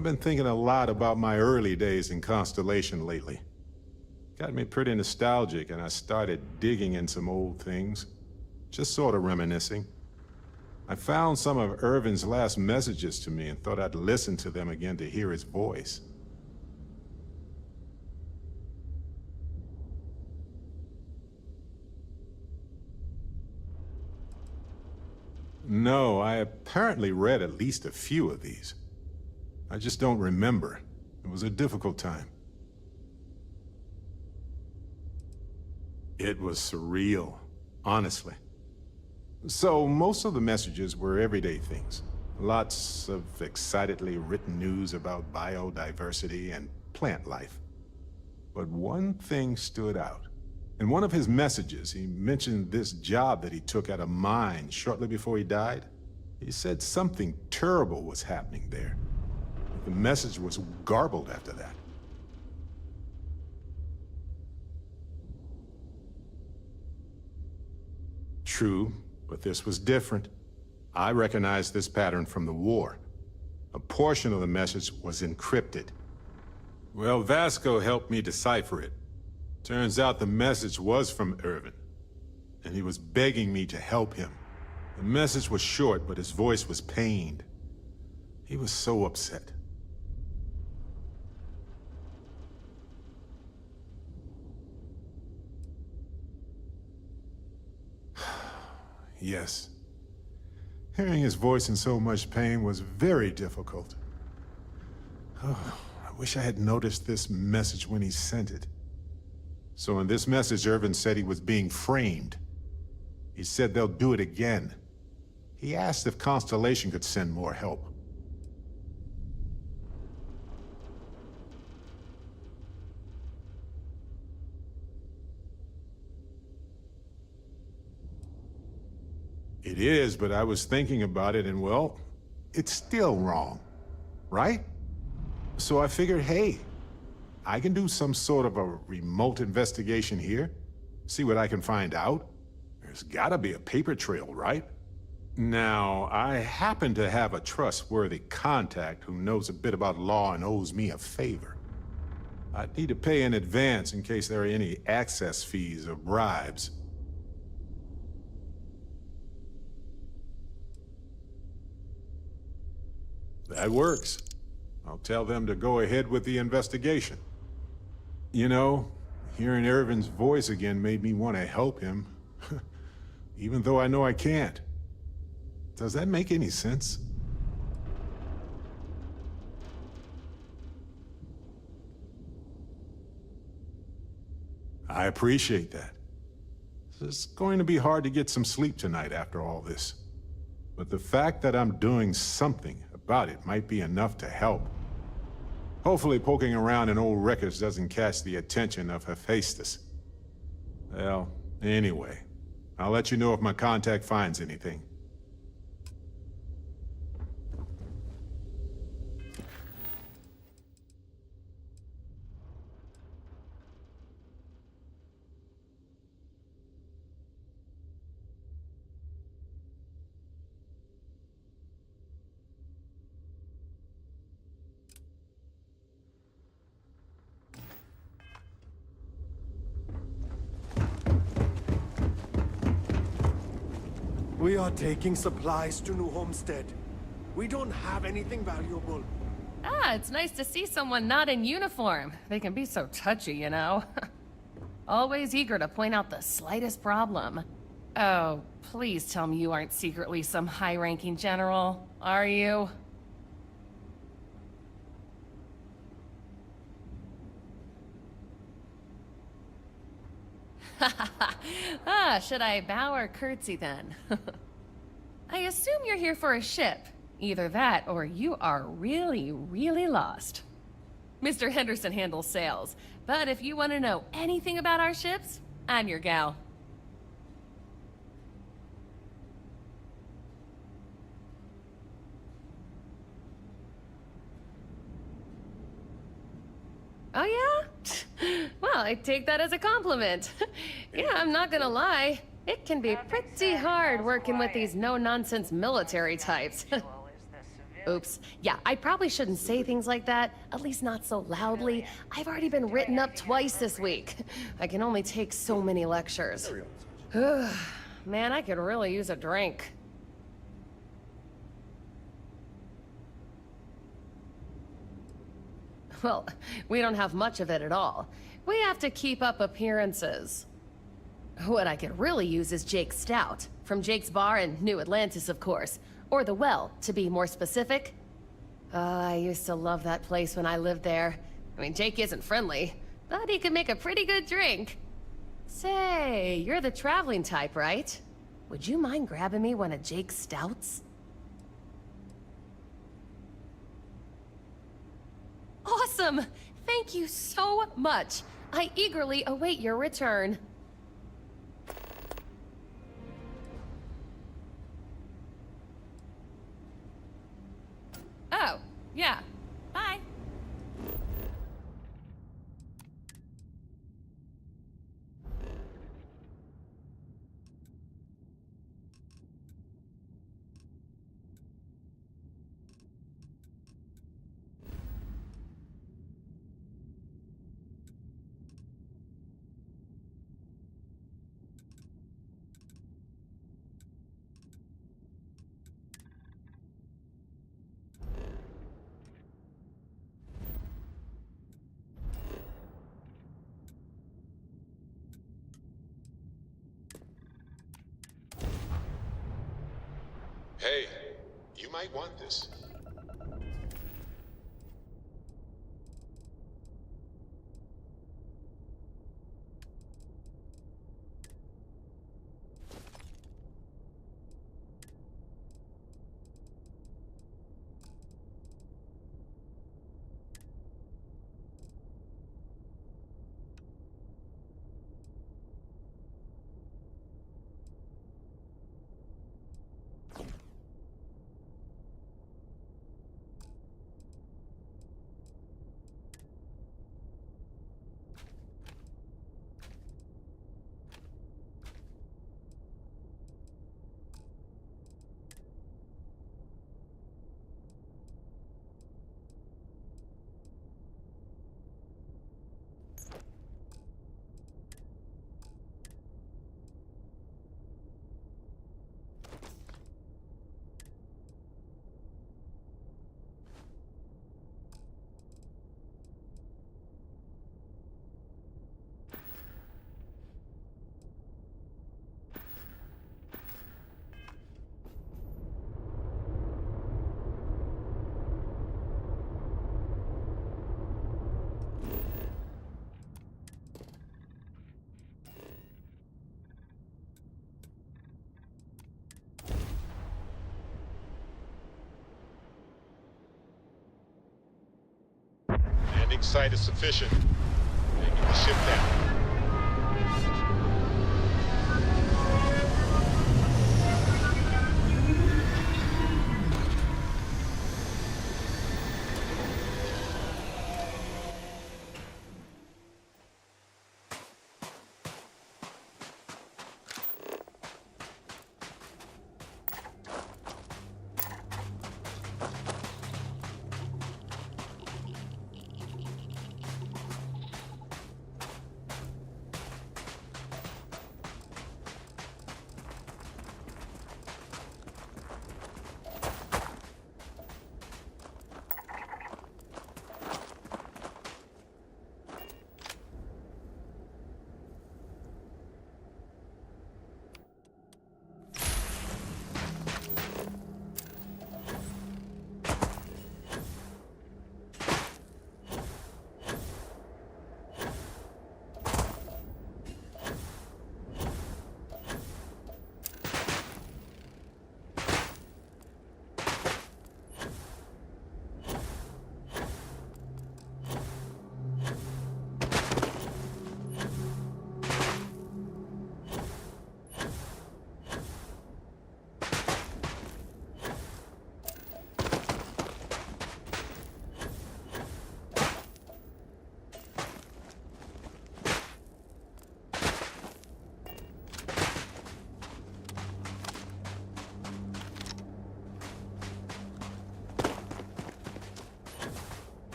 I've been thinking a lot about my early days in Constellation lately. Got me pretty nostalgic, and I started digging in some old things. Just sort of reminiscing. I found some of Irvin's last messages to me and thought I'd listen to them again to hear his voice. No, I apparently read at least a few of these. I just don't remember. It was a difficult time. It was surreal, honestly. So, most of the messages were everyday things. Lots of excitedly written news about biodiversity and plant life. But one thing stood out. In one of his messages, he mentioned this job that he took at a mine shortly before he died. He said something terrible was happening there. The message was garbled after that. True, but this was different. I recognized this pattern from the war. A portion of the message was encrypted. Well, Vasco helped me decipher it. Turns out the message was from Irvin, and he was begging me to help him. The message was short, but his voice was pained. He was so upset. Yes. Hearing his voice in so much pain was very difficult. Oh, I wish I had noticed this message when he sent it. So in this message, Irvin said he was being framed. He said they'll do it again. He asked if Constellation could send more help. It is, but I was thinking about it and, well, it's still wrong, right? So I figured, hey, I can do some sort of a remote investigation here, see what I can find out. There's gotta be a paper trail, right? Now, I happen to have a trustworthy contact who knows a bit about law and owes me a favor. I'd need to pay in advance in case there are any access fees or bribes. That works. I'll tell them to go ahead with the investigation. You know, hearing Irvin's voice again made me want to help him, even though I know I can't. Does that make any sense? I appreciate that. It's going to be hard to get some sleep tonight after all this. But the fact that I'm doing something about it might be enough to help. Hopefully poking around in old records doesn't catch the attention of Hephaestus. Well, anyway, I'll let you know if my contact finds anything. We are taking supplies to New Homestead. We don't have anything valuable. Ah, it's nice to see someone not in uniform. They can be so touchy, you know. Always eager to point out the slightest problem. Oh, please tell me you aren't secretly some high-ranking general, are you? Ah, should I bow or curtsy then? I assume you're here for a ship. Either that or you are really, really lost. Mr. Henderson handles sales, but if you want to know anything about our ships, I'm your gal. Oh yeah? Well, I take that as a compliment. Yeah, I'm not gonna lie. It can be pretty hard working with these no-nonsense military types. Oops. Yeah, I probably shouldn't say things like that, at least not so loudly. I've already been written up twice this week. I can only take so many lectures. Man, I could really use a drink. Well, we don't have much of it at all. We have to keep up appearances. What I could really use is Jake's Stout. From Jake's Bar in New Atlantis, of course. Or the Well, to be more specific. I used to love that place when I lived there. I mean, Jake isn't friendly, but he can make a pretty good drink. Say, you're the traveling type, right? Would you mind grabbing me one of Jake's Stouts? Awesome! Thank you so much. I eagerly await your return. Oh, yeah. Bye. Hey, you might want this. Landing site is sufficient. Taking the ship down.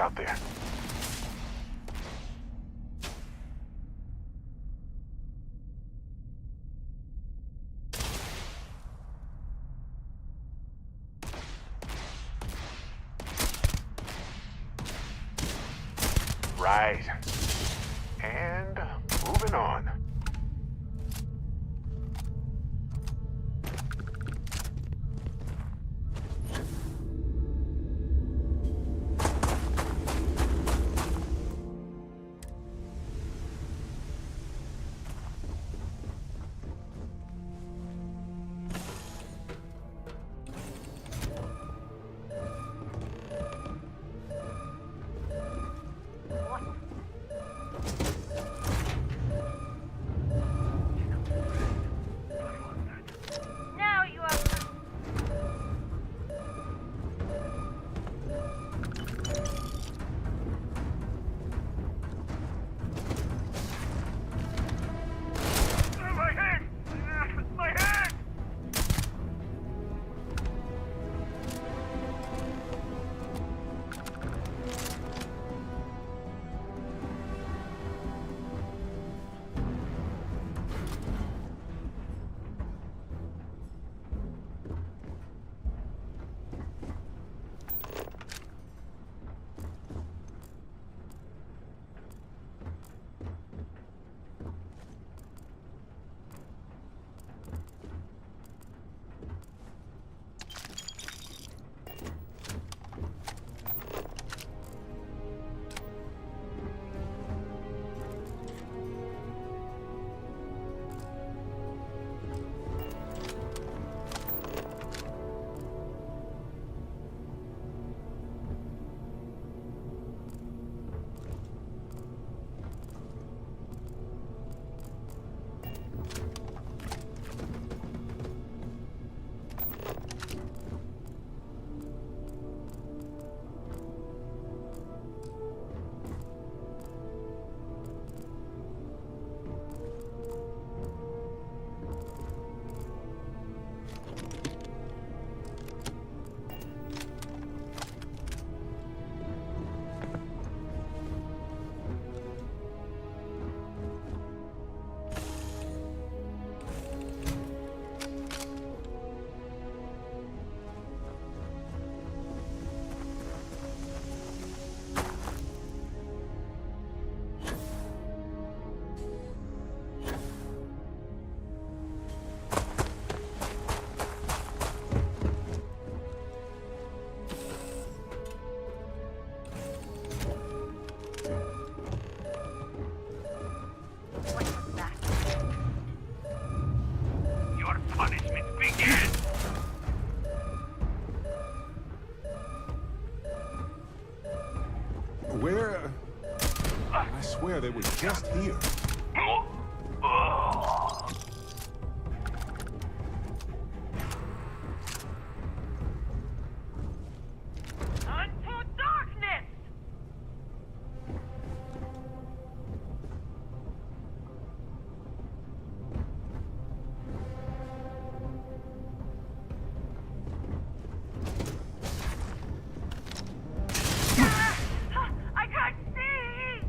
out there. Right. And moving on. Now you are. My head! My head! What was that? Your punishment begins! Where? I swear they were just here. Unto darkness! I can't see!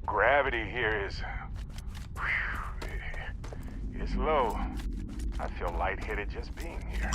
Gravity here is... whew, it's low. I feel lightheaded just being here.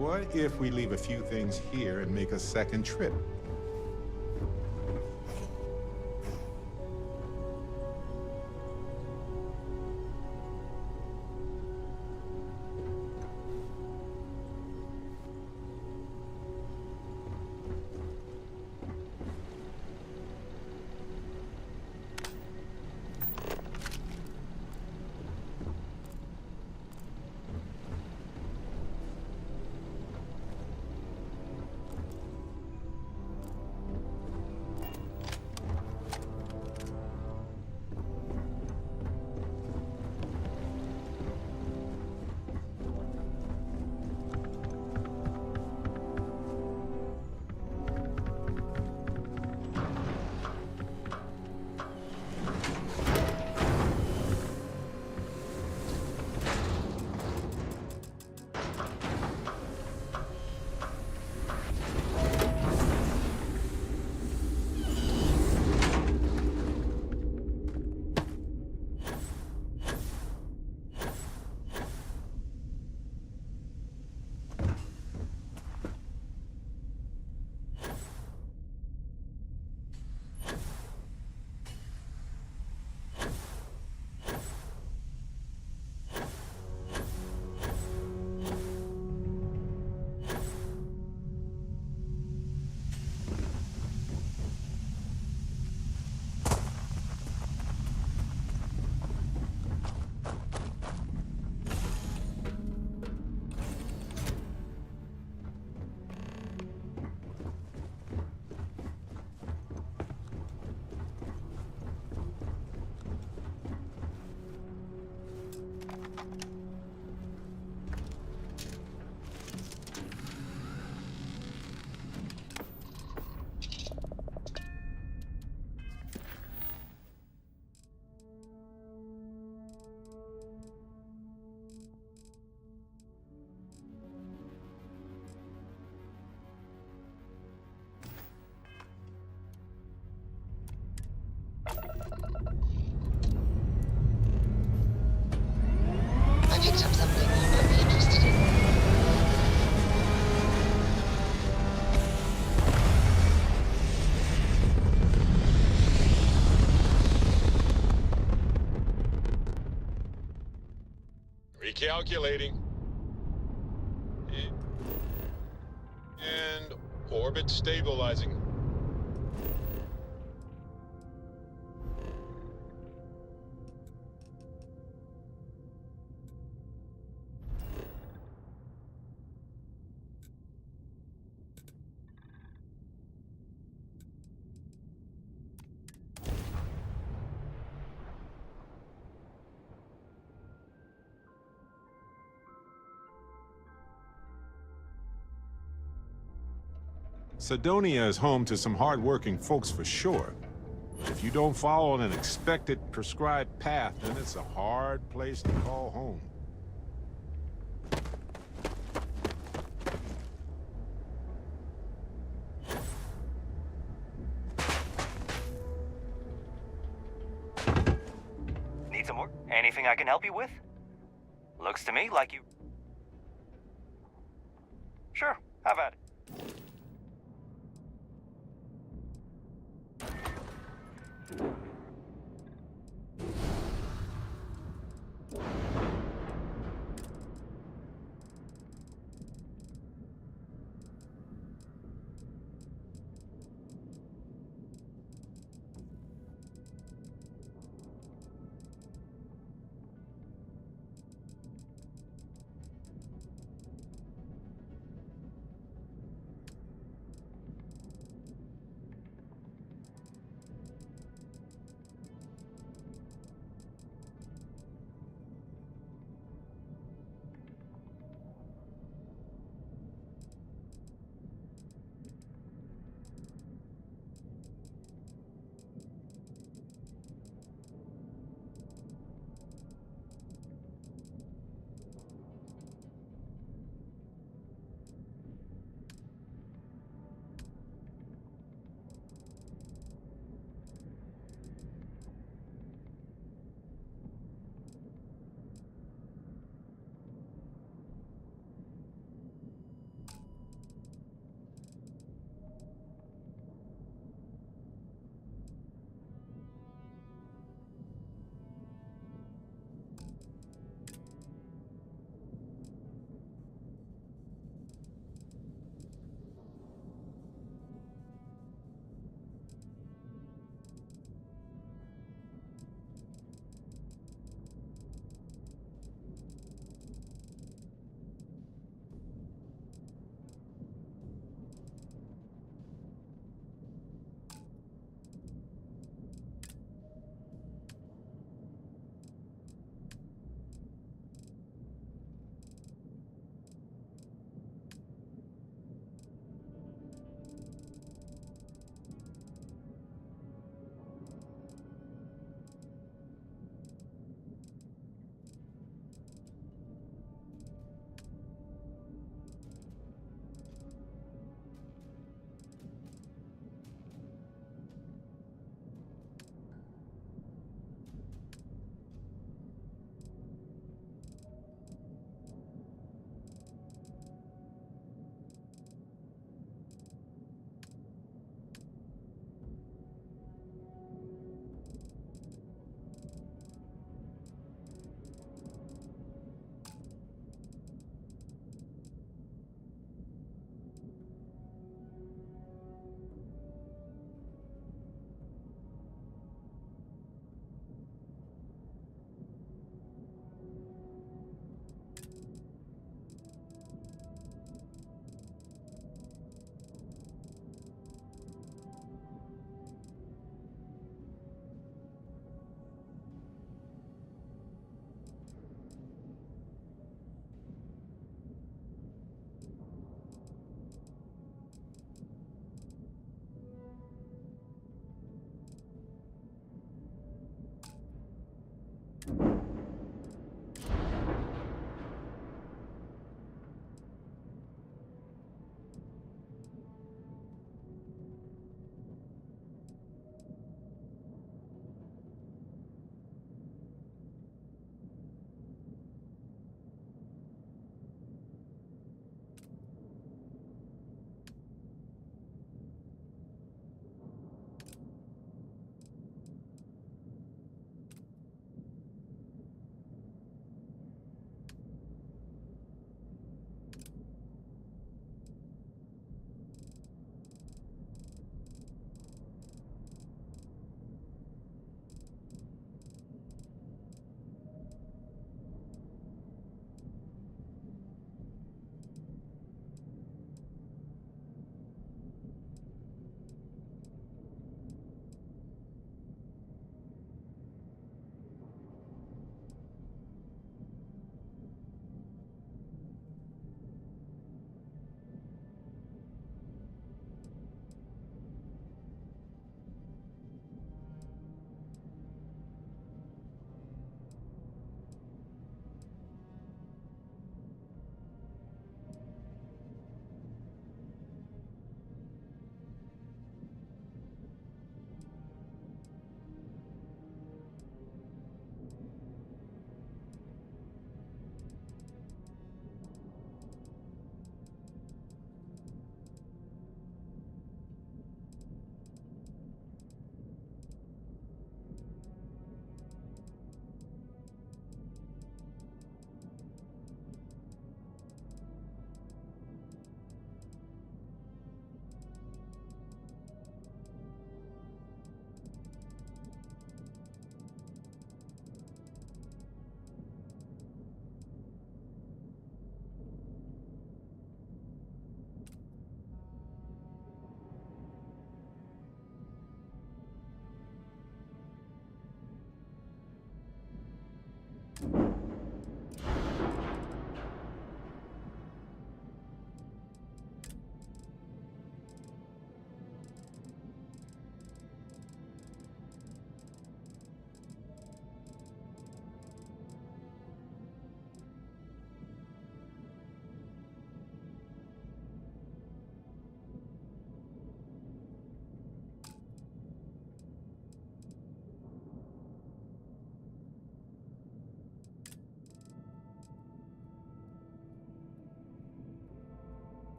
What if we leave a few things here and make a second trip? Calculating. And orbit stabilizing. Cydonia is home to some hard-working folks for sure. If you don't follow an expected, prescribed path, then it's a hard place to call home. Need some more? Anything I can help you with? Looks to me like you... Sure, have at it.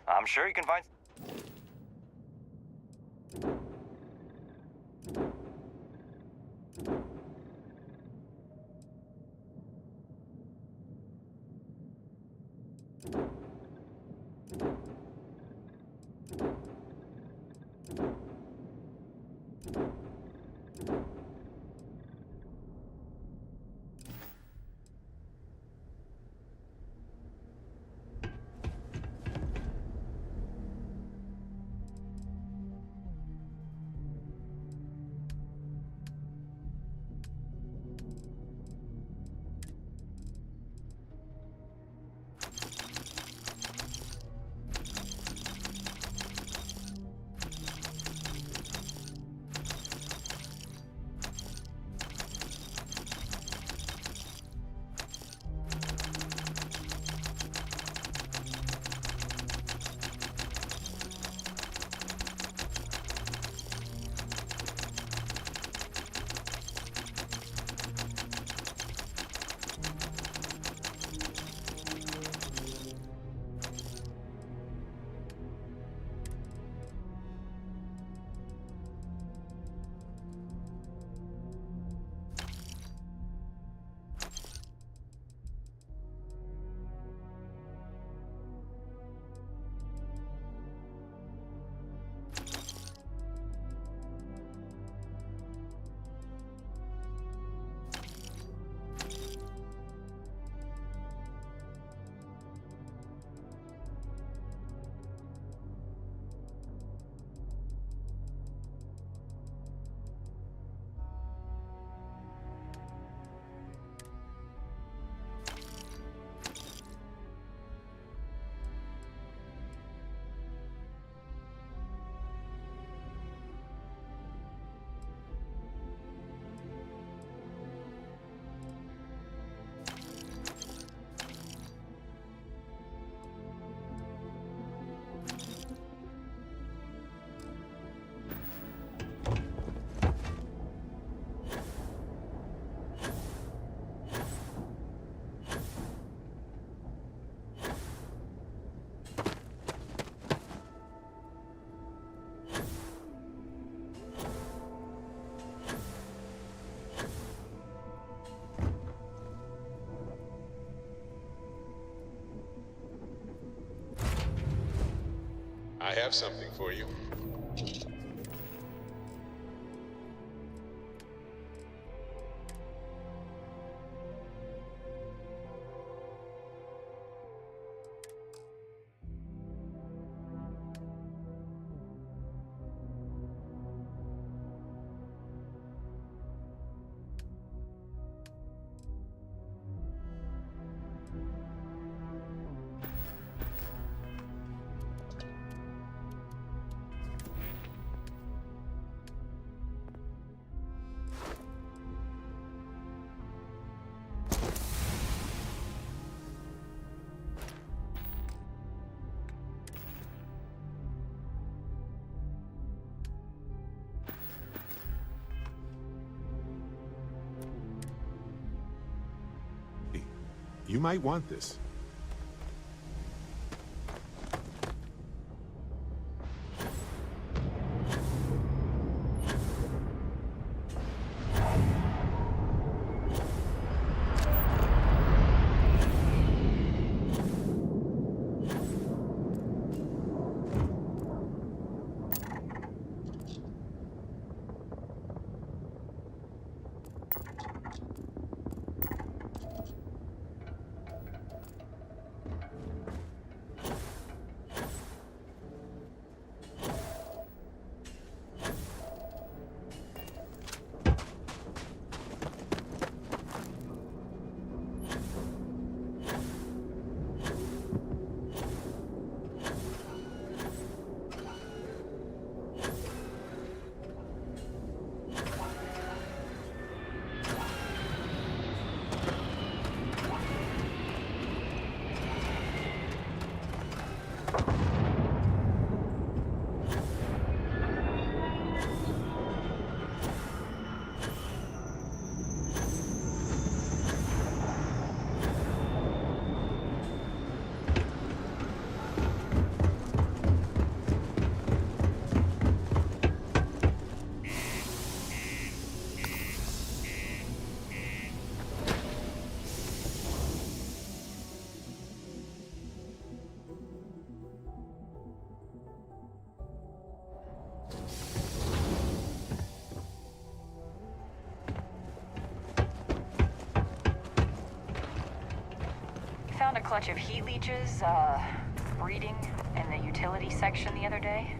I'm sure you can find... I have something for you. You might want this. clutch of heat leeches, breeding in the utility section the other day.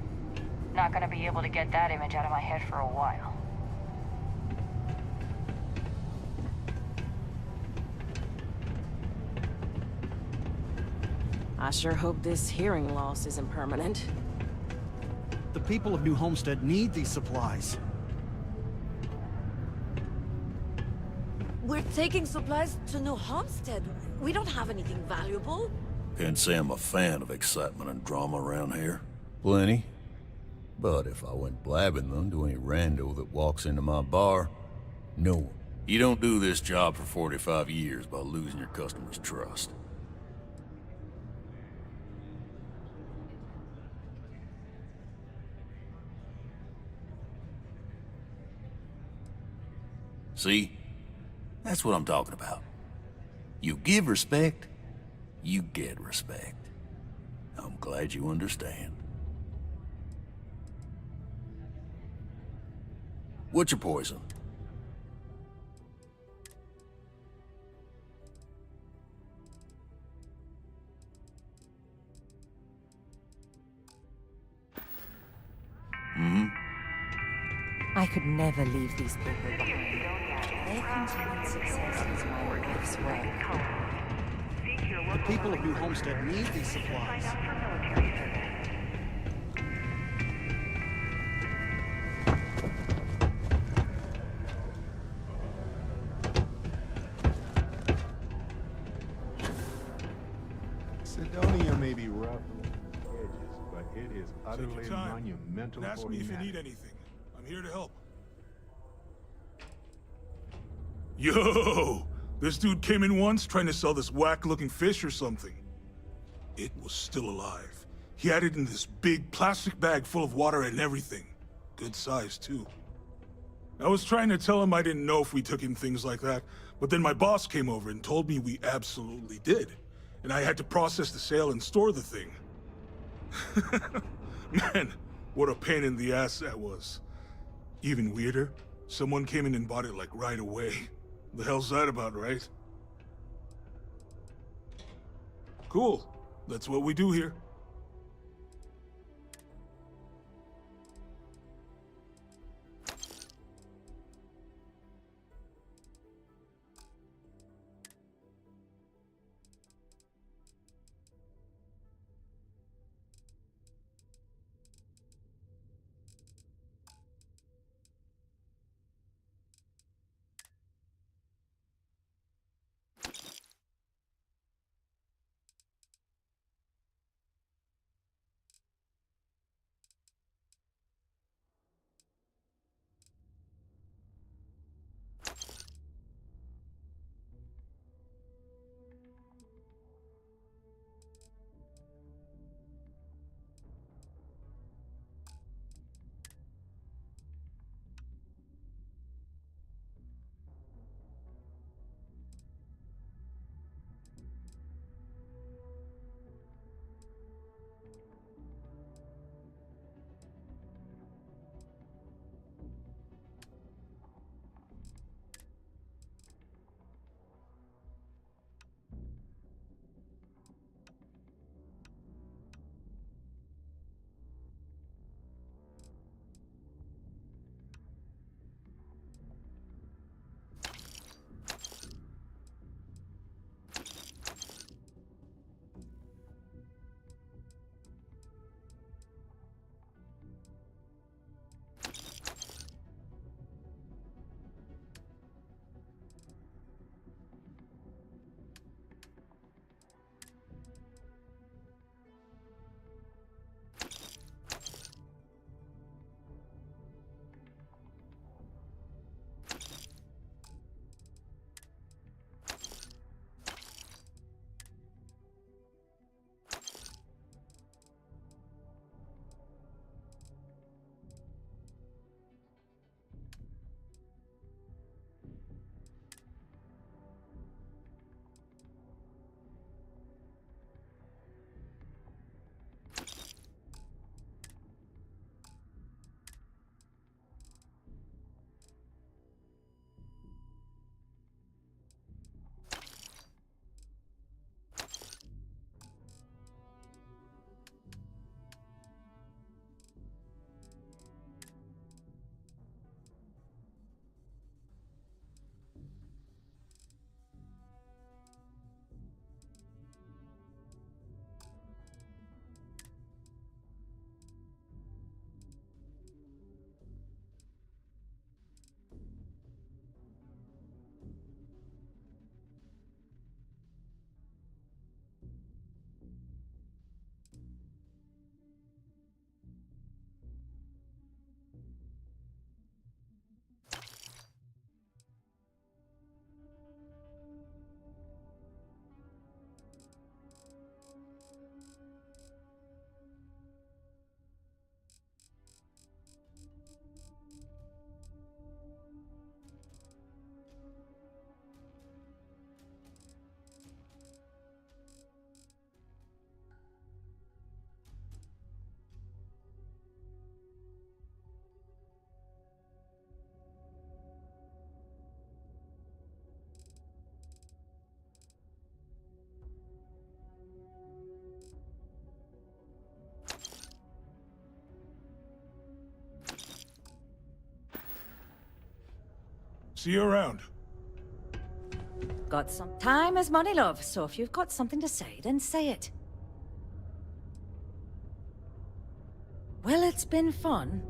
Not gonna be able to get that image out of my head for a while. I sure hope this hearing loss isn't permanent. The people of New Homestead need these supplies. We're taking supplies to New Homestead. We don't have anything valuable. Can't say I'm a fan of excitement and drama around here. Plenty. But if I went blabbing them to any rando that walks into my bar, no. You don't do this job for 45 years by losing your customers' trust. See? That's what I'm talking about. You give respect, you get respect. I'm glad you understand. What's your poison? I could never leave these people behind. Their continued success is my life's work. The people of New Homestead need these supplies. Sidonia may be rough around the edges, but it is utterly Take your time monumental and ask for me if you humanity. need anything. I'm here to help. Yo! This dude came in once trying to sell this whack-looking fish or something. It was still alive. He had it in this big plastic bag full of water and everything. Good size, too. I was trying to tell him I didn't know if we took in things like that, but then my boss came over and told me we absolutely did. And I had to process the sale and store the thing. Man, what a pain in the ass that was. Even weirder, someone came in and bought it like right away. The hell's that about, right? Cool. That's what we do here. See you around. Got some time is money, love, so if you've got something to say, then say it. Well, it's been fun.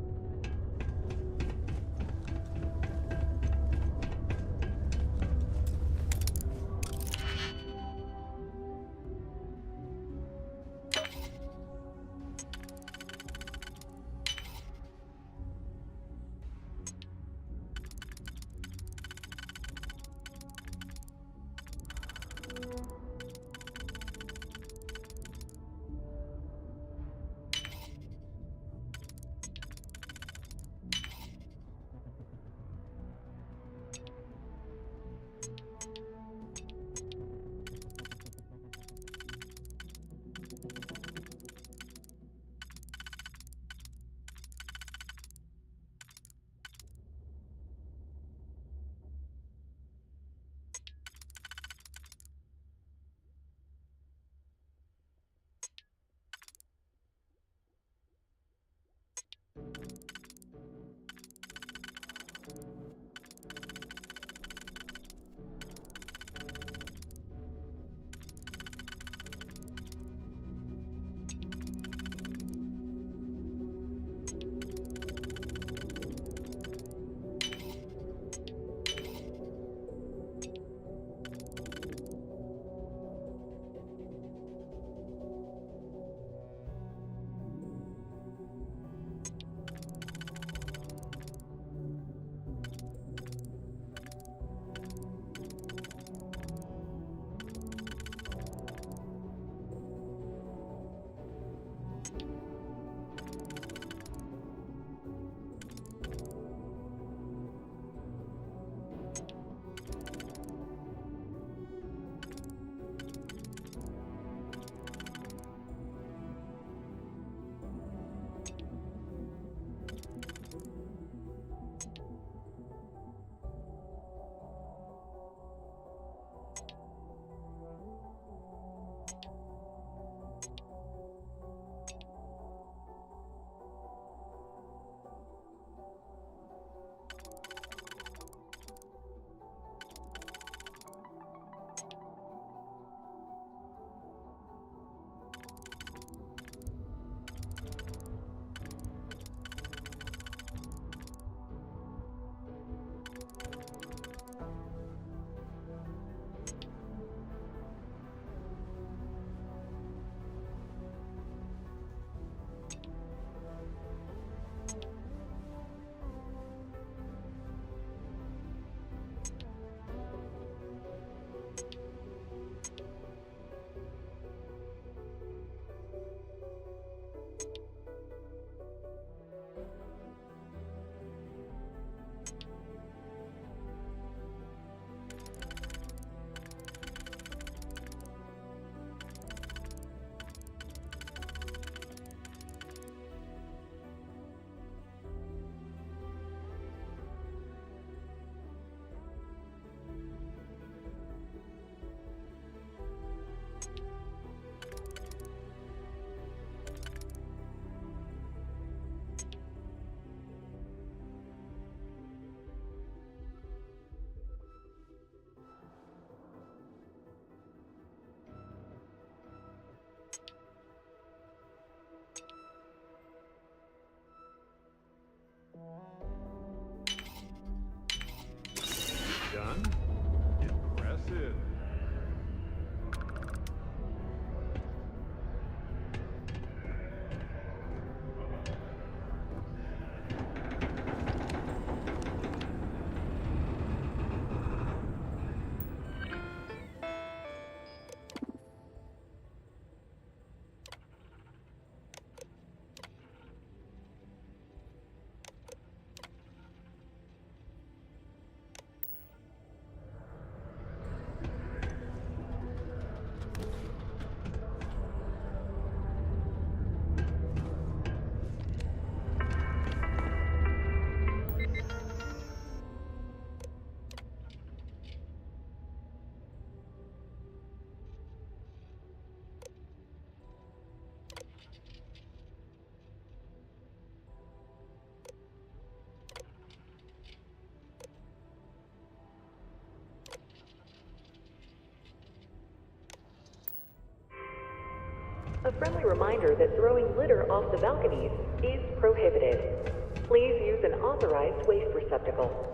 Friendly reminder that throwing litter off the balconies is prohibited. Please use an authorized waste receptacle.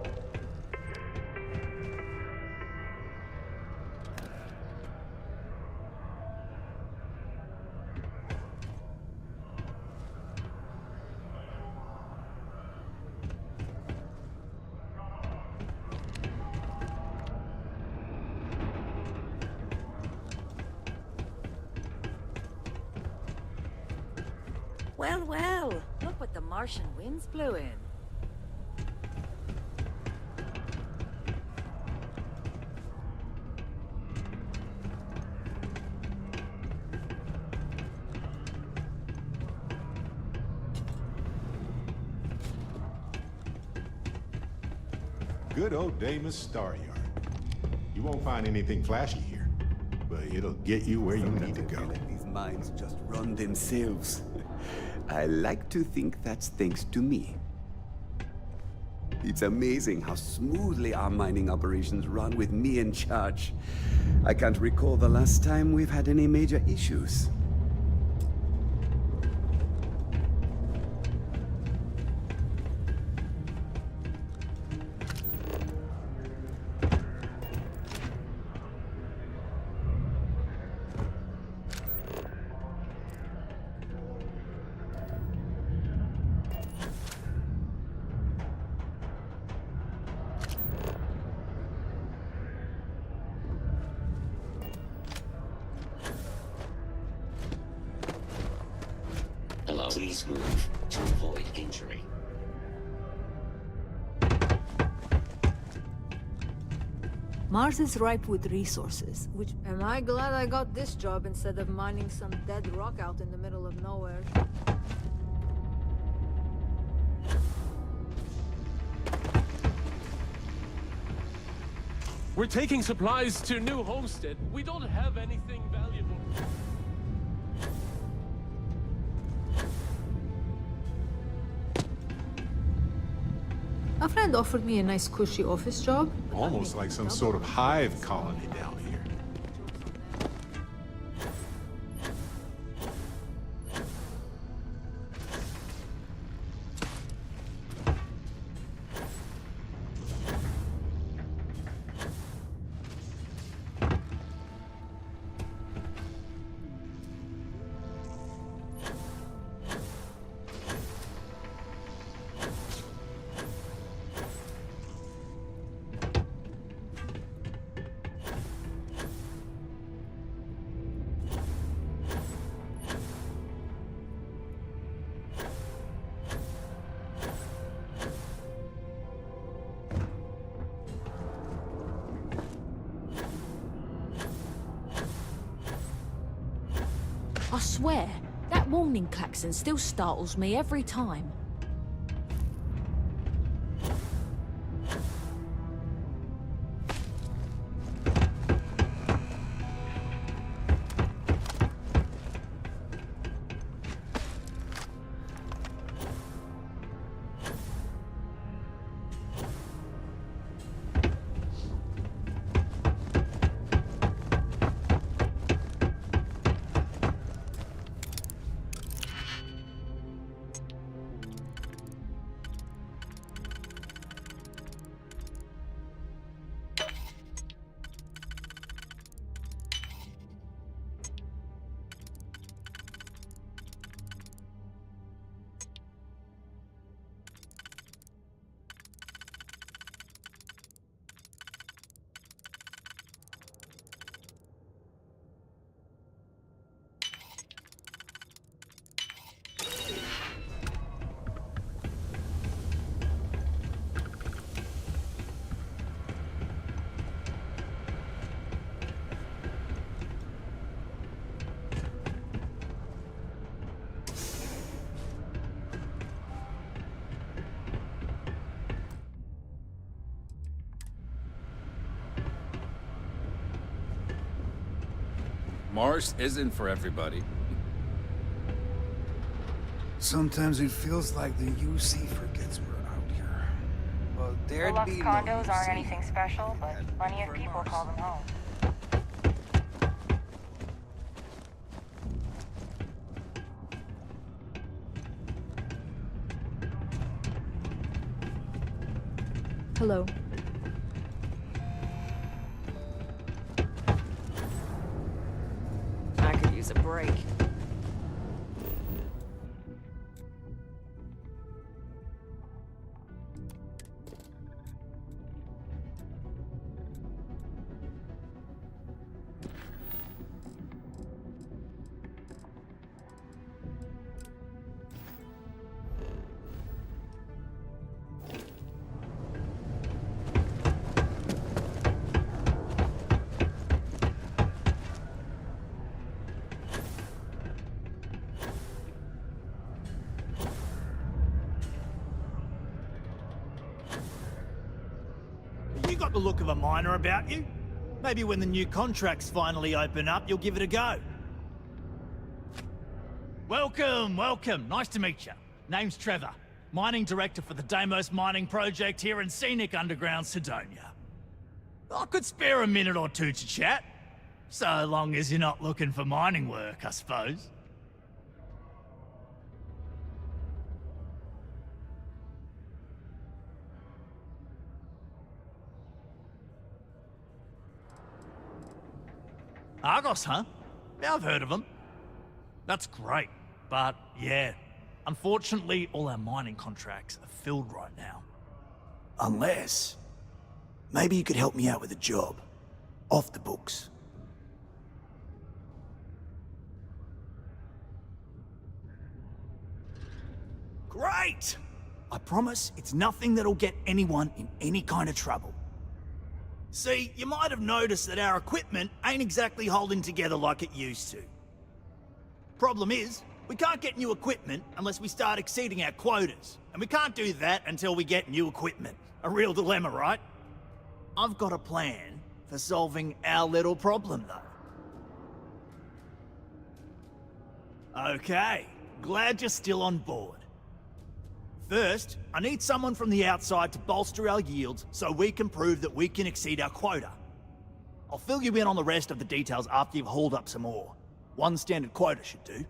Well, well, look what the Martian winds blew in. Good old Damus Star Yard. You won't find anything flashy here, but it'll get you where you need to go. Let these mines just run themselves. I like to think that's thanks to me. It's amazing how smoothly our mining operations run with me in charge. I can't recall the last time we've had any major issues. Please move to avoid injury. Mars is ripe with resources, which... Am I glad I got this job instead of mining some dead rock out in the middle of nowhere. We're taking supplies to New Homestead. We don't have anything valuable. A friend offered me a nice cushy office job. Almost like some sort of hive colony down here. I swear, that warning klaxon still startles me every time. Mars isn't for everybody. Sometimes it feels like the UC forgets we're out here. Well, there'd Deluxe be condos no aren't UC. anything special, but plenty of people call them home. Hello. I could use a break. You got the look of a miner about you. Maybe when the new contracts finally open up, you'll give it a go. Welcome, welcome. Nice to meet you. Name's Trevor, mining director for the Deimos mining project here in scenic underground Sidonia. I could spare a minute or two to chat. So long as you're not looking for mining work, I suppose. Argos, huh? Yeah, I've heard of them. That's great, but yeah, unfortunately all our mining contracts are filled right now. Unless... maybe you could help me out with a job. Off the books. Great! I promise it's nothing that'll get anyone in any kind of trouble. See, you might have noticed that our equipment ain't exactly holding together like it used to. Problem is, we can't get new equipment unless we start exceeding our quotas. And we can't do that until we get new equipment. A real dilemma, right? I've got a plan for solving our little problem, though. Okay, glad you're still on board. First, I need someone from the outside to bolster our yields so we can prove that we can exceed our quota. I'll fill you in on the rest of the details after you've hauled up some ore. One standard quota should do.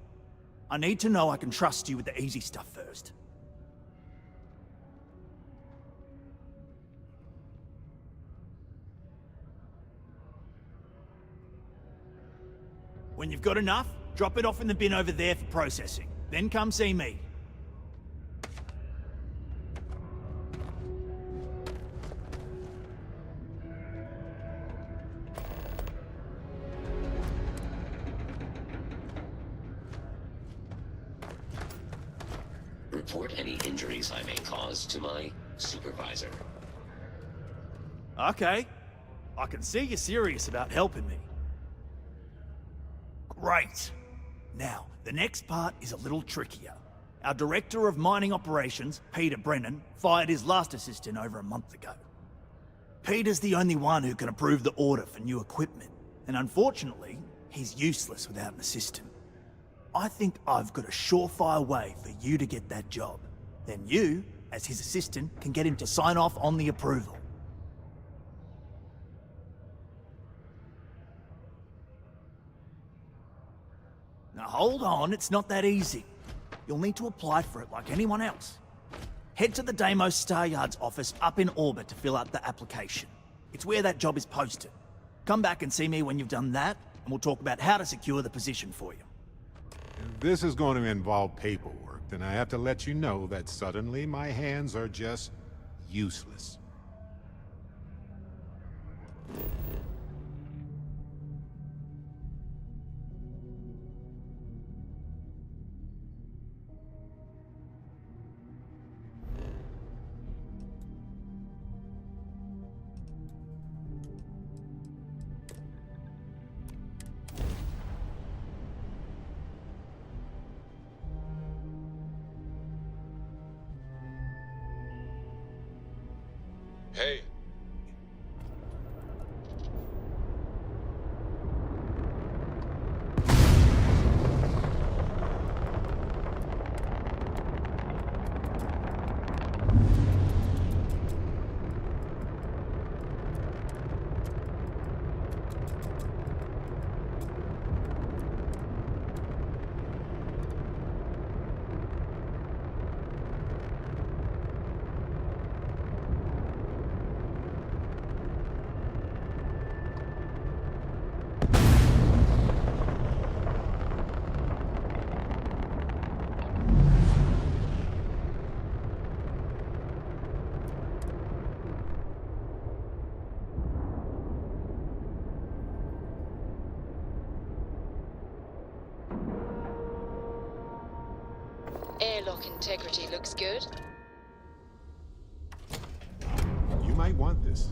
I need to know I can trust you with the easy stuff first. When you've got enough, drop it off in the bin over there for processing. Then come see me. Report any injuries I may cause to my supervisor. Okay. I can see you're serious about helping me. Great. Now, the next part is a little trickier. Our Director of Mining Operations, Peter Brennan, fired his last assistant over a month ago. Peter's the only one who can approve the order for new equipment, and unfortunately, he's useless without an assistant. I think I've got a surefire way for you to get that job. Then you, as his assistant, can get him to sign off on the approval. Now hold on, it's not that easy. You'll need to apply for it like anyone else. Head to the Deimos Star Yard's office up in orbit to fill out the application. It's where that job is posted. Come back and see me when you've done that, and we'll talk about how to secure the position for you. If this is going to involve paperwork, then I have to let you know that suddenly my hands are just useless. Hey. Airlock integrity looks good. You might want this.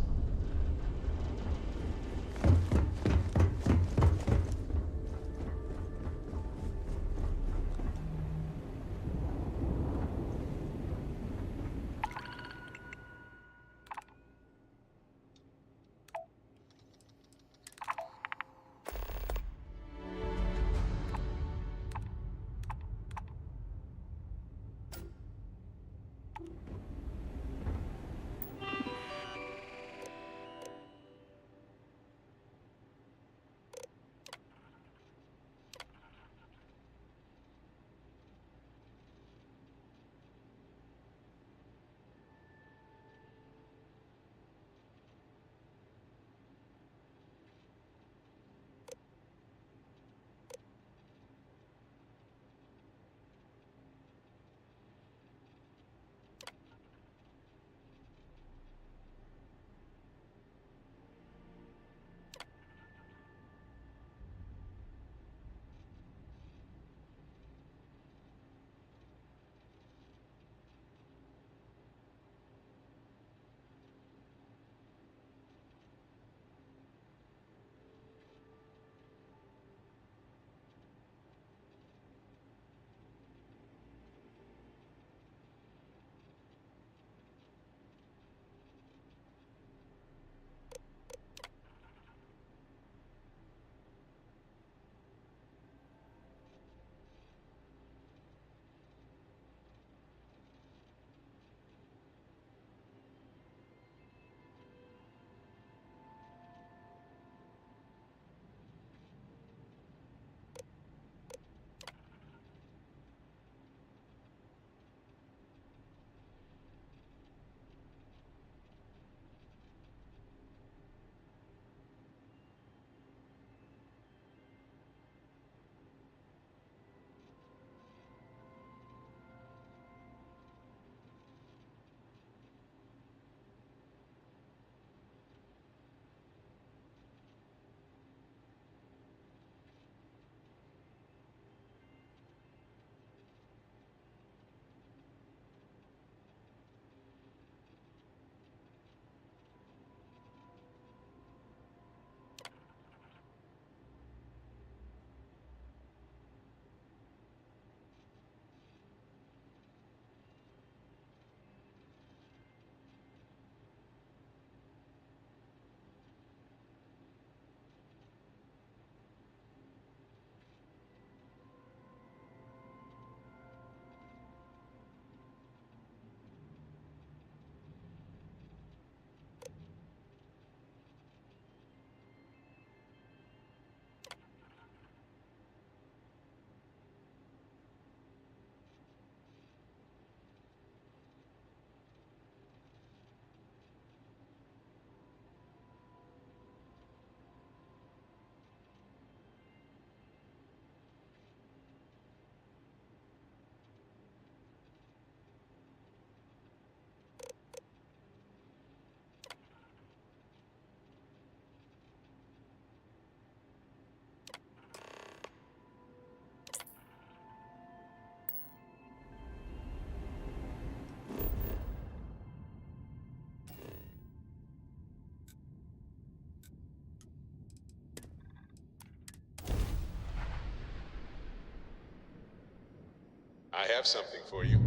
I have something for you.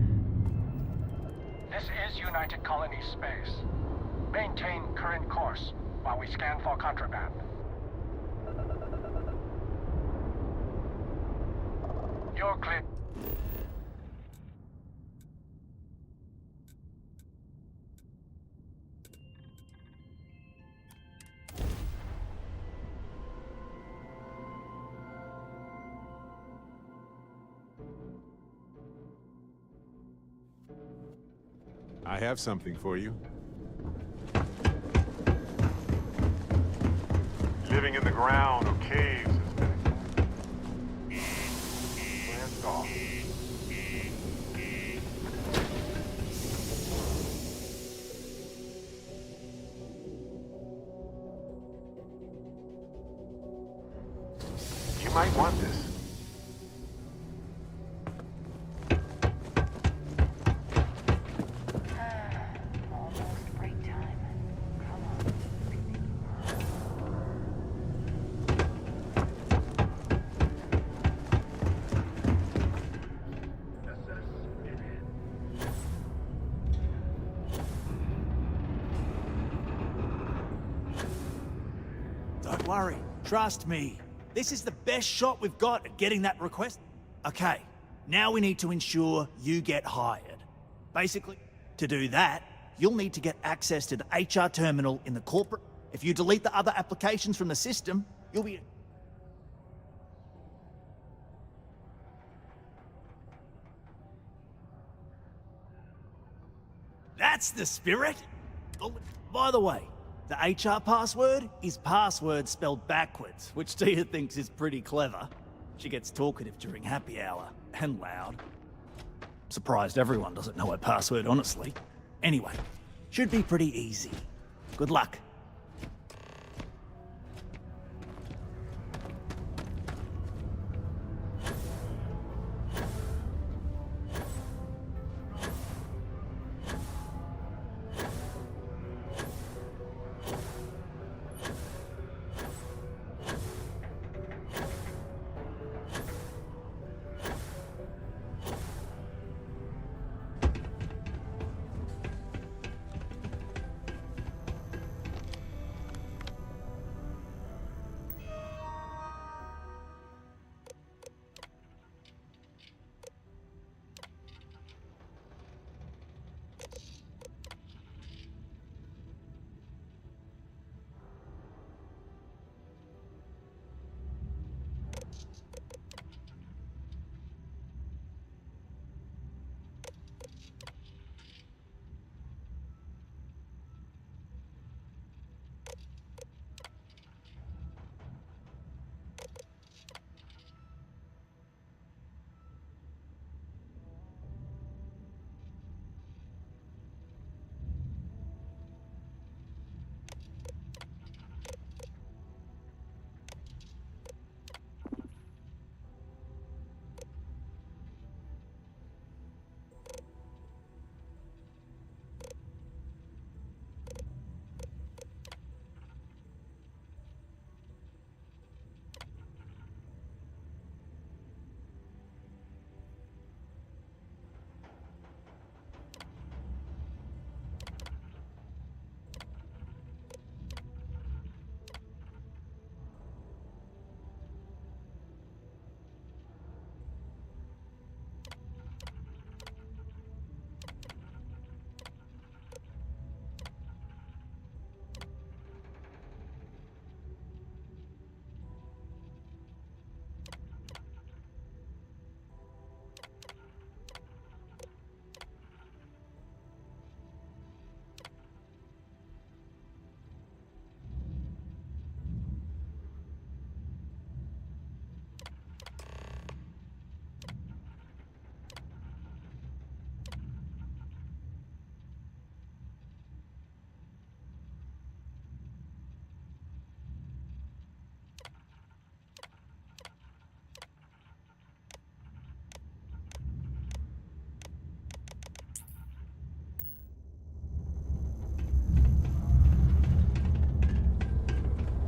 This is United Colony Space. Maintain current course while we scan for contraband. You're clear. I have something for you. Living in the ground or caves has been glanced off. You might want this. Don't worry, trust me. This is the best shot we've got at getting that request. Okay, now we need to ensure you get hired. Basically, to do that, you'll need to get access to the HR terminal in the corporate. If you delete the other applications from the system, you'll be... That's the spirit! Oh, by the way, the HR password is password spelled backwards, which Tia thinks is pretty clever. She gets talkative during happy hour, and loud. Surprised everyone doesn't know her password, honestly. Anyway, should be pretty easy. Good luck.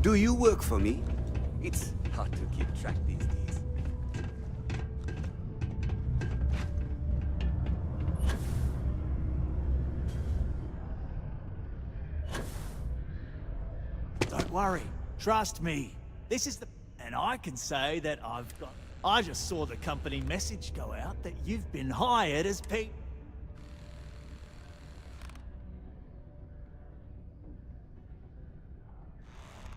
Do you work for me? It's hard to keep track these days. Don't worry, trust me. This is the... And I can say that I just saw the company message go out that you've been hired as Pete.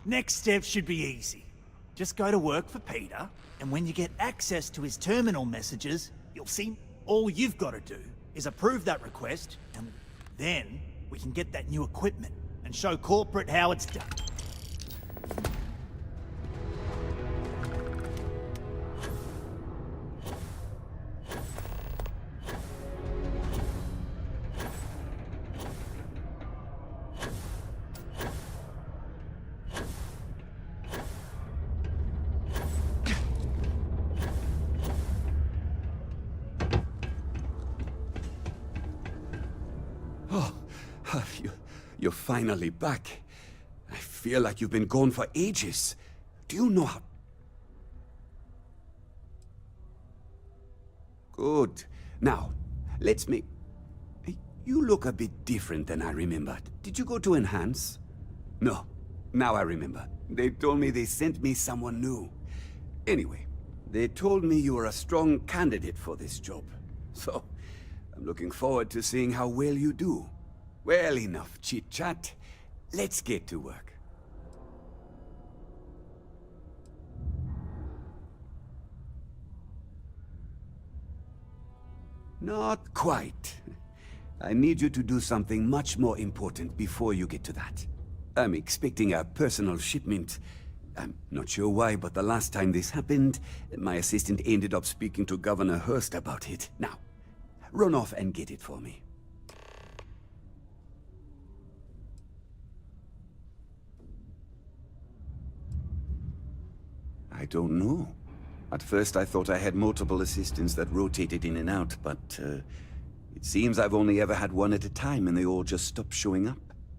Next step should be easy. Just go to work for Peter, and when you get access to his terminal messages, you'll see all you've got to do is approve that request, and then we can get that new equipment and show corporate how it's done. You're finally back. I feel like you've been gone for ages. Do you know how... Good. Now, let's make... You look a bit different than I remembered. Did you go to Enhance? No. Now I remember. They told me they sent me someone new. Anyway, they told me you were a strong candidate for this job. So, I'm looking forward to seeing how well you do. Well, enough chit-chat. Let's get to work. Not quite. I need you to do something much more important before you get to that. I'm expecting a personal shipment. I'm not sure why, but the last time this happened, my assistant ended up speaking to Governor Hurst about it. Now, run off and get it for me. I don't know. At first I thought I had multiple assistants that rotated in and out, but it seems I've only ever had one at a time and they all just stopped showing up.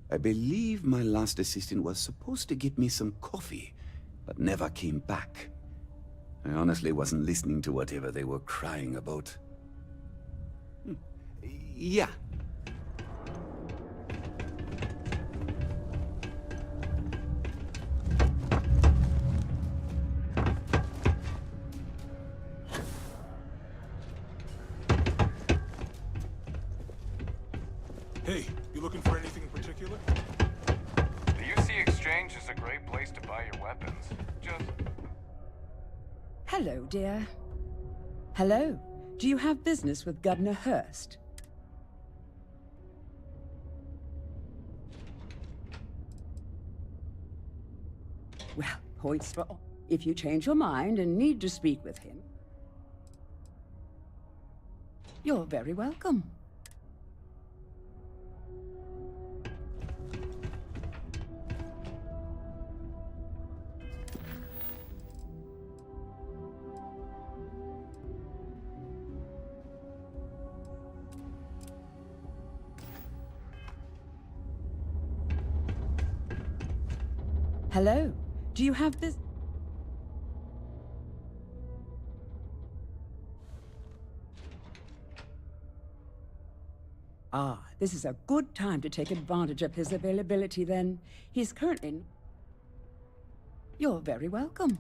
I believe my last assistant was supposed to get me some coffee, but never came back. I honestly wasn't listening to whatever they were crying about. Yeah. Hey, you looking for anything in particular? The UC Exchange is a great place to buy your weapons. Just... Hello, dear. Hello. Do you have business with Governor Hurst? Well, points for all. If you change your mind and need to speak with him, you're very welcome. Hello. Do you have business? Ah, this is a good time to take advantage of his availability then. He's currently... You're very welcome.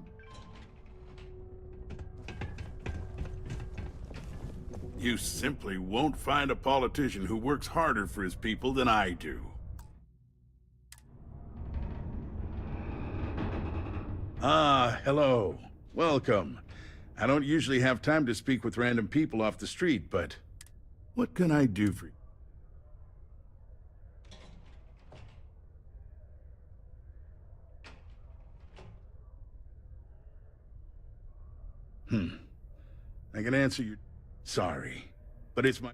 You simply won't find a politician who works harder for his people than I do. Ah, hello. Welcome. I don't usually have time to speak with random people off the street, but what can I do for you? I can answer you. Sorry, but it's my...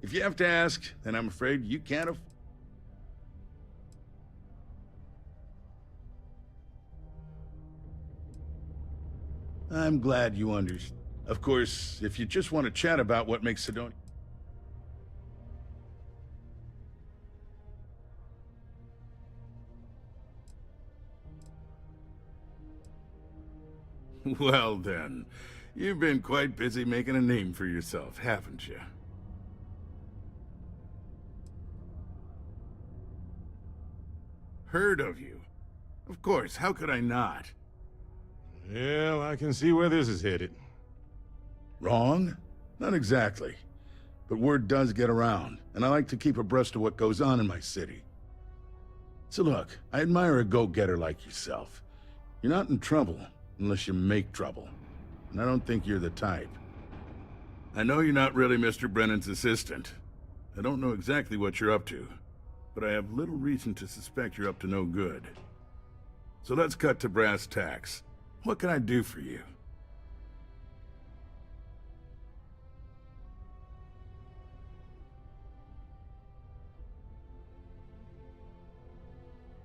If you have to ask, then I'm afraid you can't afford... I'm glad you understand. Of course, if you just want to chat about what makes Sidonia... Well then, you've been quite busy making a name for yourself, haven't you? Heard of you. Of course, how could I not? Well, I can see where this is headed. Wrong? Not exactly. But word does get around, and I like to keep abreast of what goes on in my city. So look, I admire a go-getter like yourself. You're not in trouble unless you make trouble. And I don't think you're the type. I know you're not really Mr. Brennan's assistant. I don't know exactly what you're up to, but I have little reason to suspect you're up to no good. So let's cut to brass tacks. What can I do for you?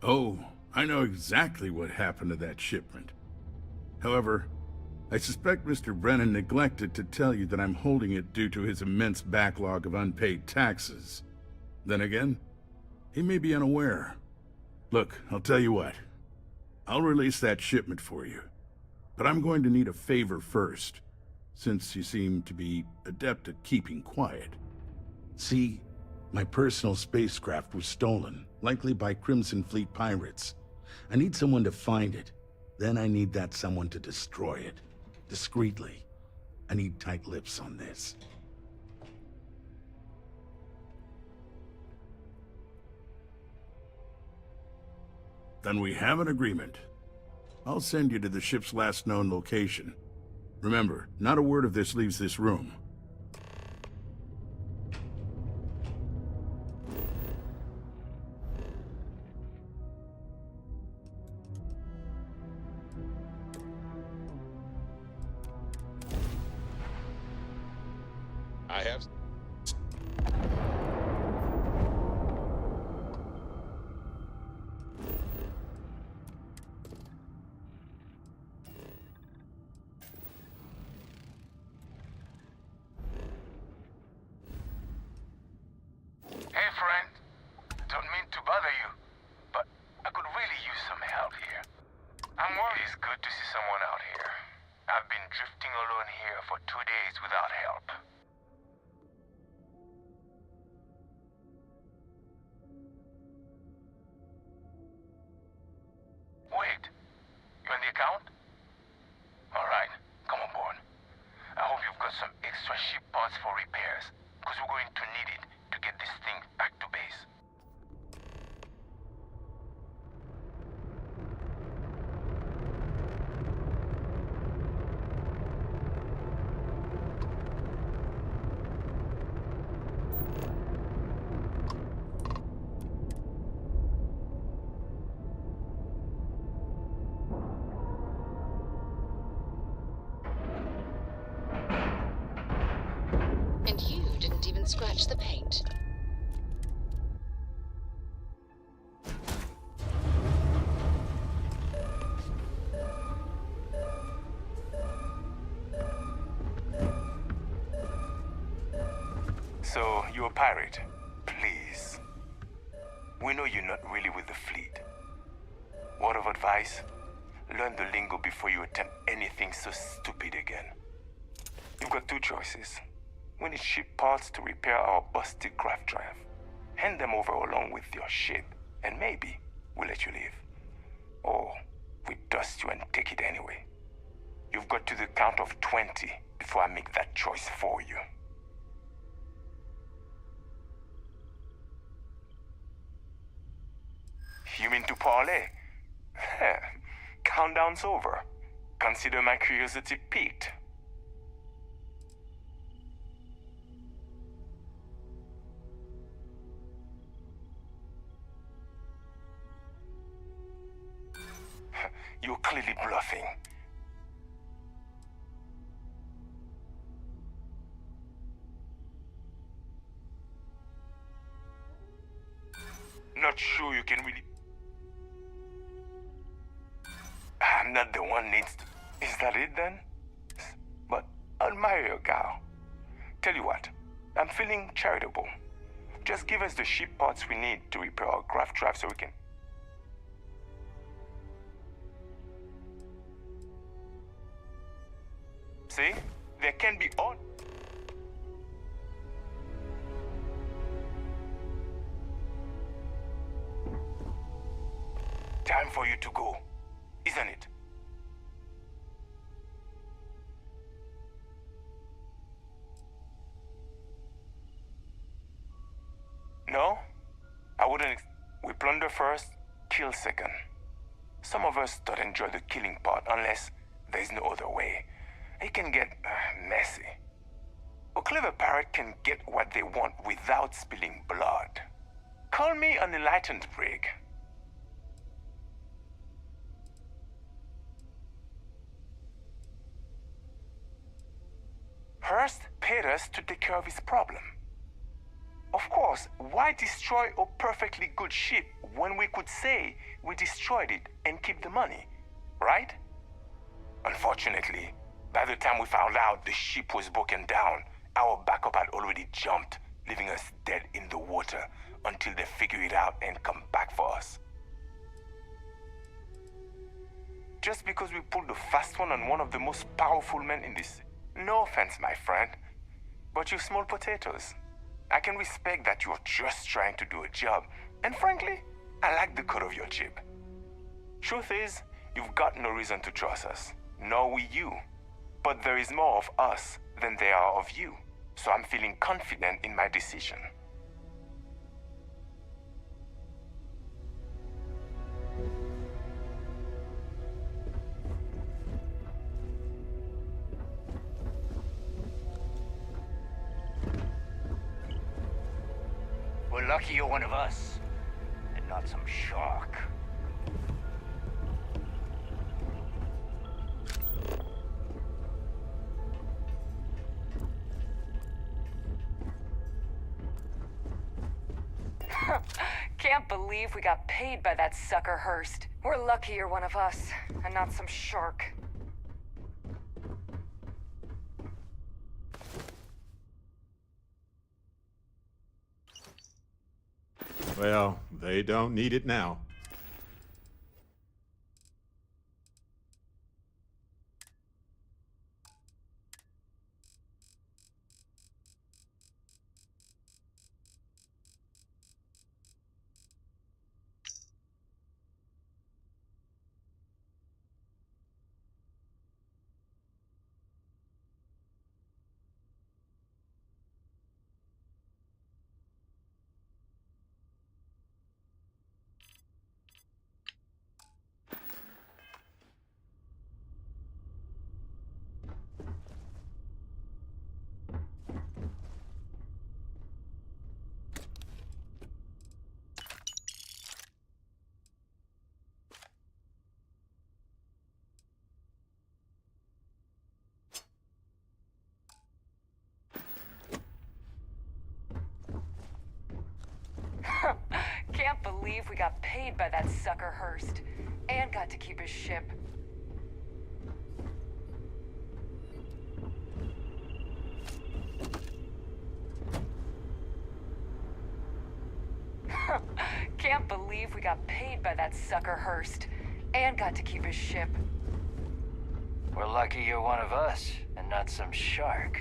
Oh, I know exactly what happened to that shipment. However, I suspect Mr. Brennan neglected to tell you that I'm holding it due to his immense backlog of unpaid taxes. Then again, he may be unaware. Look, I'll tell you what. I'll release that shipment for you. But I'm going to need a favor first, since you seem to be adept at keeping quiet. See, my personal spacecraft was stolen, likely by Crimson Fleet pirates. I need someone to find it. Then I need that someone to destroy it. Discreetly. I need tight lips on this. Then we have an agreement. I'll send you to the ship's last known location. Remember, not a word of this leaves this room. I have... Hey, friend. Don't mean to bother you, but I could really use some help here. I'm worried. It's good to see someone out here. I've been drifting alone here for 2 days without help. Wait, you on the account? Alright, come on board. I hope you've got some extra ship parts for repairs, because we're going to need it to get this thing back to base. And you didn't even scratch the paint. So, you're a pirate? Please. We know you're not really with the fleet. Word of advice? Learn the lingo before you attempt anything so stupid again. You've got two choices. We need ship parts to repair our busted craft drive. Hand them over along with your ship, and maybe we'll let you leave. Or we dust you and take it anyway. You've got to the count of 20 before I make that choice for you. You mean to parlay? Countdown's over. Consider my curiosity piqued. You're clearly bluffing. Not sure you can really... I'm not the one needs to... Is that it then? But I admire your gal. Tell you what, I'm feeling charitable. Just give us the ship parts we need to repair our craft drive so we can... See? There can be all... Time for you to go, isn't it? No? I wouldn't... We plunder first, kill second. Some of us don't enjoy the killing part unless there's no other way. It can get messy. A clever pirate can get what they want without spilling blood. Call me an enlightened prig. Hearst paid us to take care of his problem. Of course, why destroy a perfectly good ship when we could say we destroyed it and keep the money, right? Unfortunately, By the time we found out the ship was broken down, our backup had already jumped, leaving us dead in the water until they figure it out and come back for us. Just because we pulled the fast one on one of the most powerful men in this... No offense, my friend, but you're small potatoes. I can respect that you're just trying to do a job, and frankly, I like the cut of your jib. Truth is, you've got no reason to trust us, nor we you. But there is more of us than there are of you, so I'm feeling confident in my decision. We're lucky you're one of us, and not some shark. Can't believe we got paid by that sucker Hurst. We're lucky you're one of us, and not some shark. Well, they don't need it now. Can't believe we got paid by that sucker Hurst, and got to keep his ship. Can't believe we got paid by that sucker Hurst, and got to keep his ship. We're lucky you're one of us, and not some shark.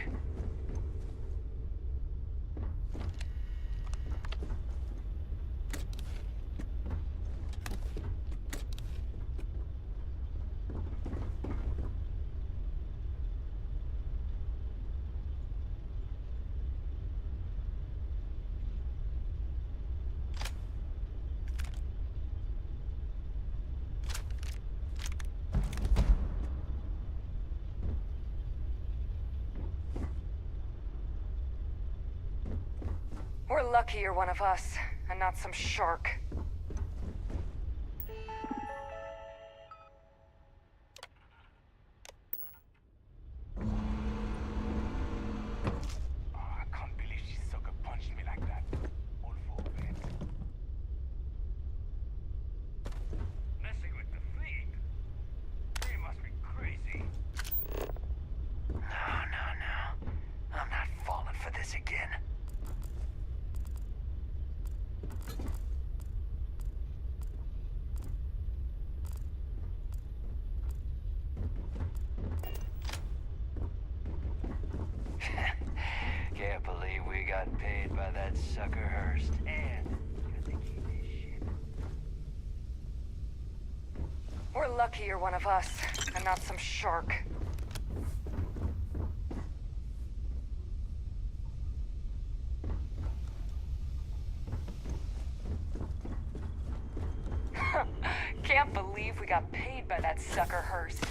We're lucky you're one of us, and not some shark. I can't believe she sucker punched me like that. All for a bet. Messing with the fleet? You must be crazy. No. I'm not falling for this again. Can't believe we got paid by that sucker Hurst, and got to keep his ship. We're lucky you're one of us, and not some shark. Can't believe we got paid by that sucker Hurst,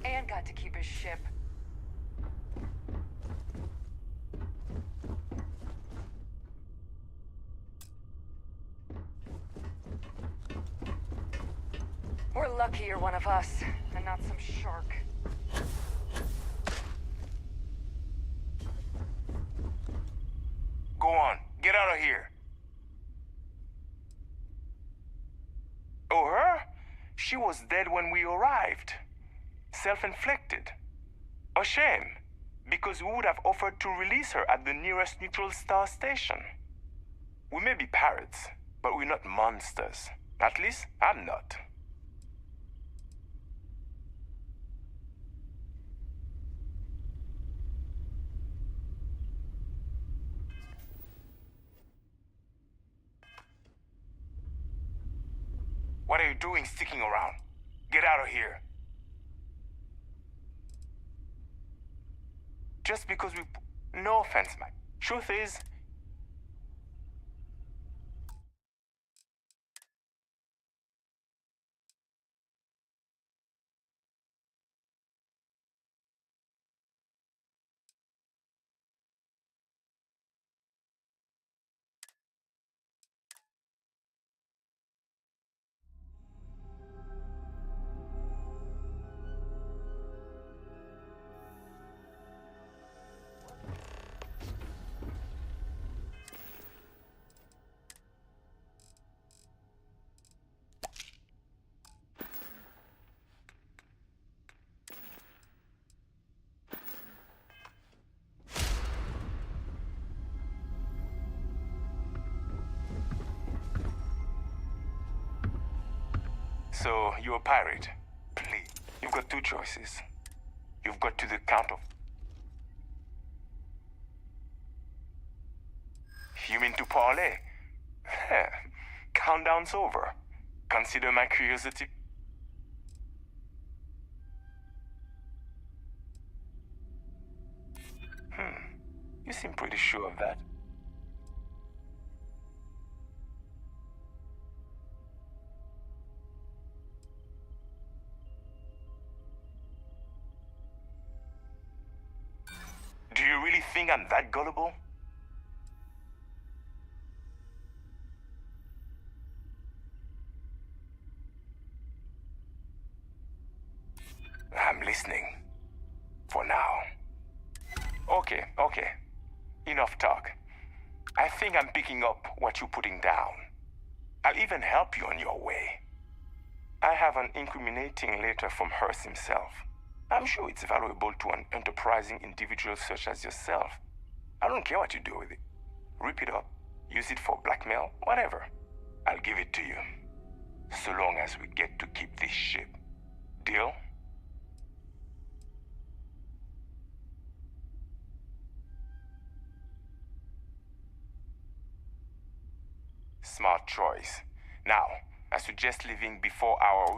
and got to keep his ship. We're lucky you're one of us, and not some shark. Go on, get out of here. Oh, her? She was dead when we arrived. Self-inflicted. A shame, because we would have offered to release her at the nearest neutral star station. We may be pirates, but we're not monsters. At least, I'm not. What are you doing sticking around? Get out of here. Just because we... No offense, Mike. Truth is... So, you're a pirate. Please, you've got two choices. You've got to the count of... You mean to parlay? Countdown's over. Consider my curiosity. You seem pretty sure of that. Do you really think I'm that gullible? I'm listening. For now. Okay. Enough talk. I think I'm picking up what you're putting down. I'll even help you on your way. I have an incriminating letter from Hearst himself. I'm sure it's valuable to an enterprising individual such as yourself. I don't care what you do with it. Rip it up, use it for blackmail, whatever. I'll give it to you. So long as we get to keep this ship. Deal? Smart choice. Now, I suggest leaving before our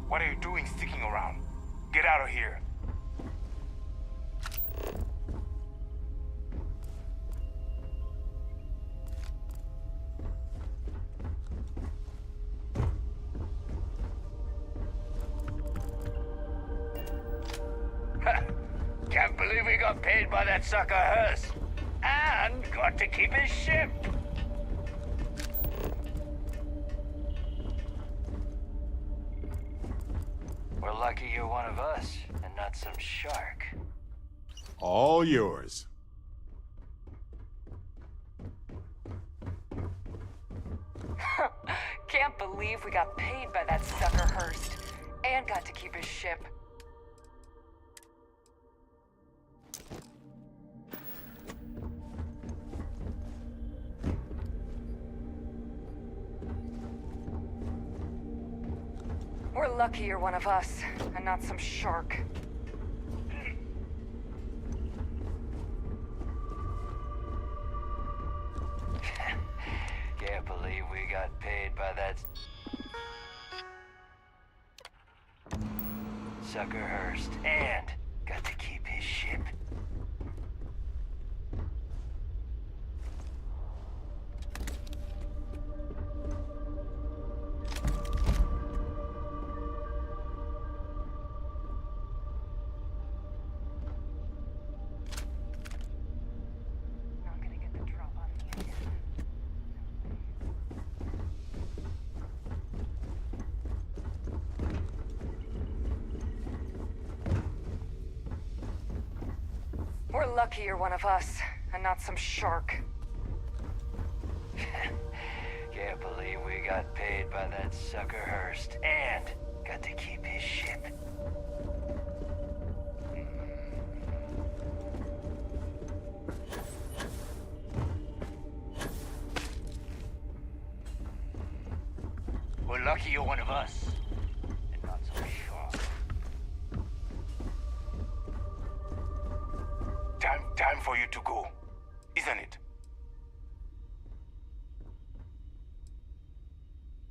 What are you doing sticking around? Get out of here. Can't believe we got paid by that sucker Hearst. And got to keep his ship. We're lucky you're one of us, and not some shark. All yours. Can't believe we got paid by that sucker Hearst. And got to keep his ship. We're lucky you're one of us, and not some shark. Can't believe we got paid by that sucker Hearst, and got to keep his ship. We're lucky you're one of us, and not some shark. Can't believe we got paid by that sucker Hurst and got to keep his ship. We're lucky you're one of us, and not some shark. Time for you to go, isn't it?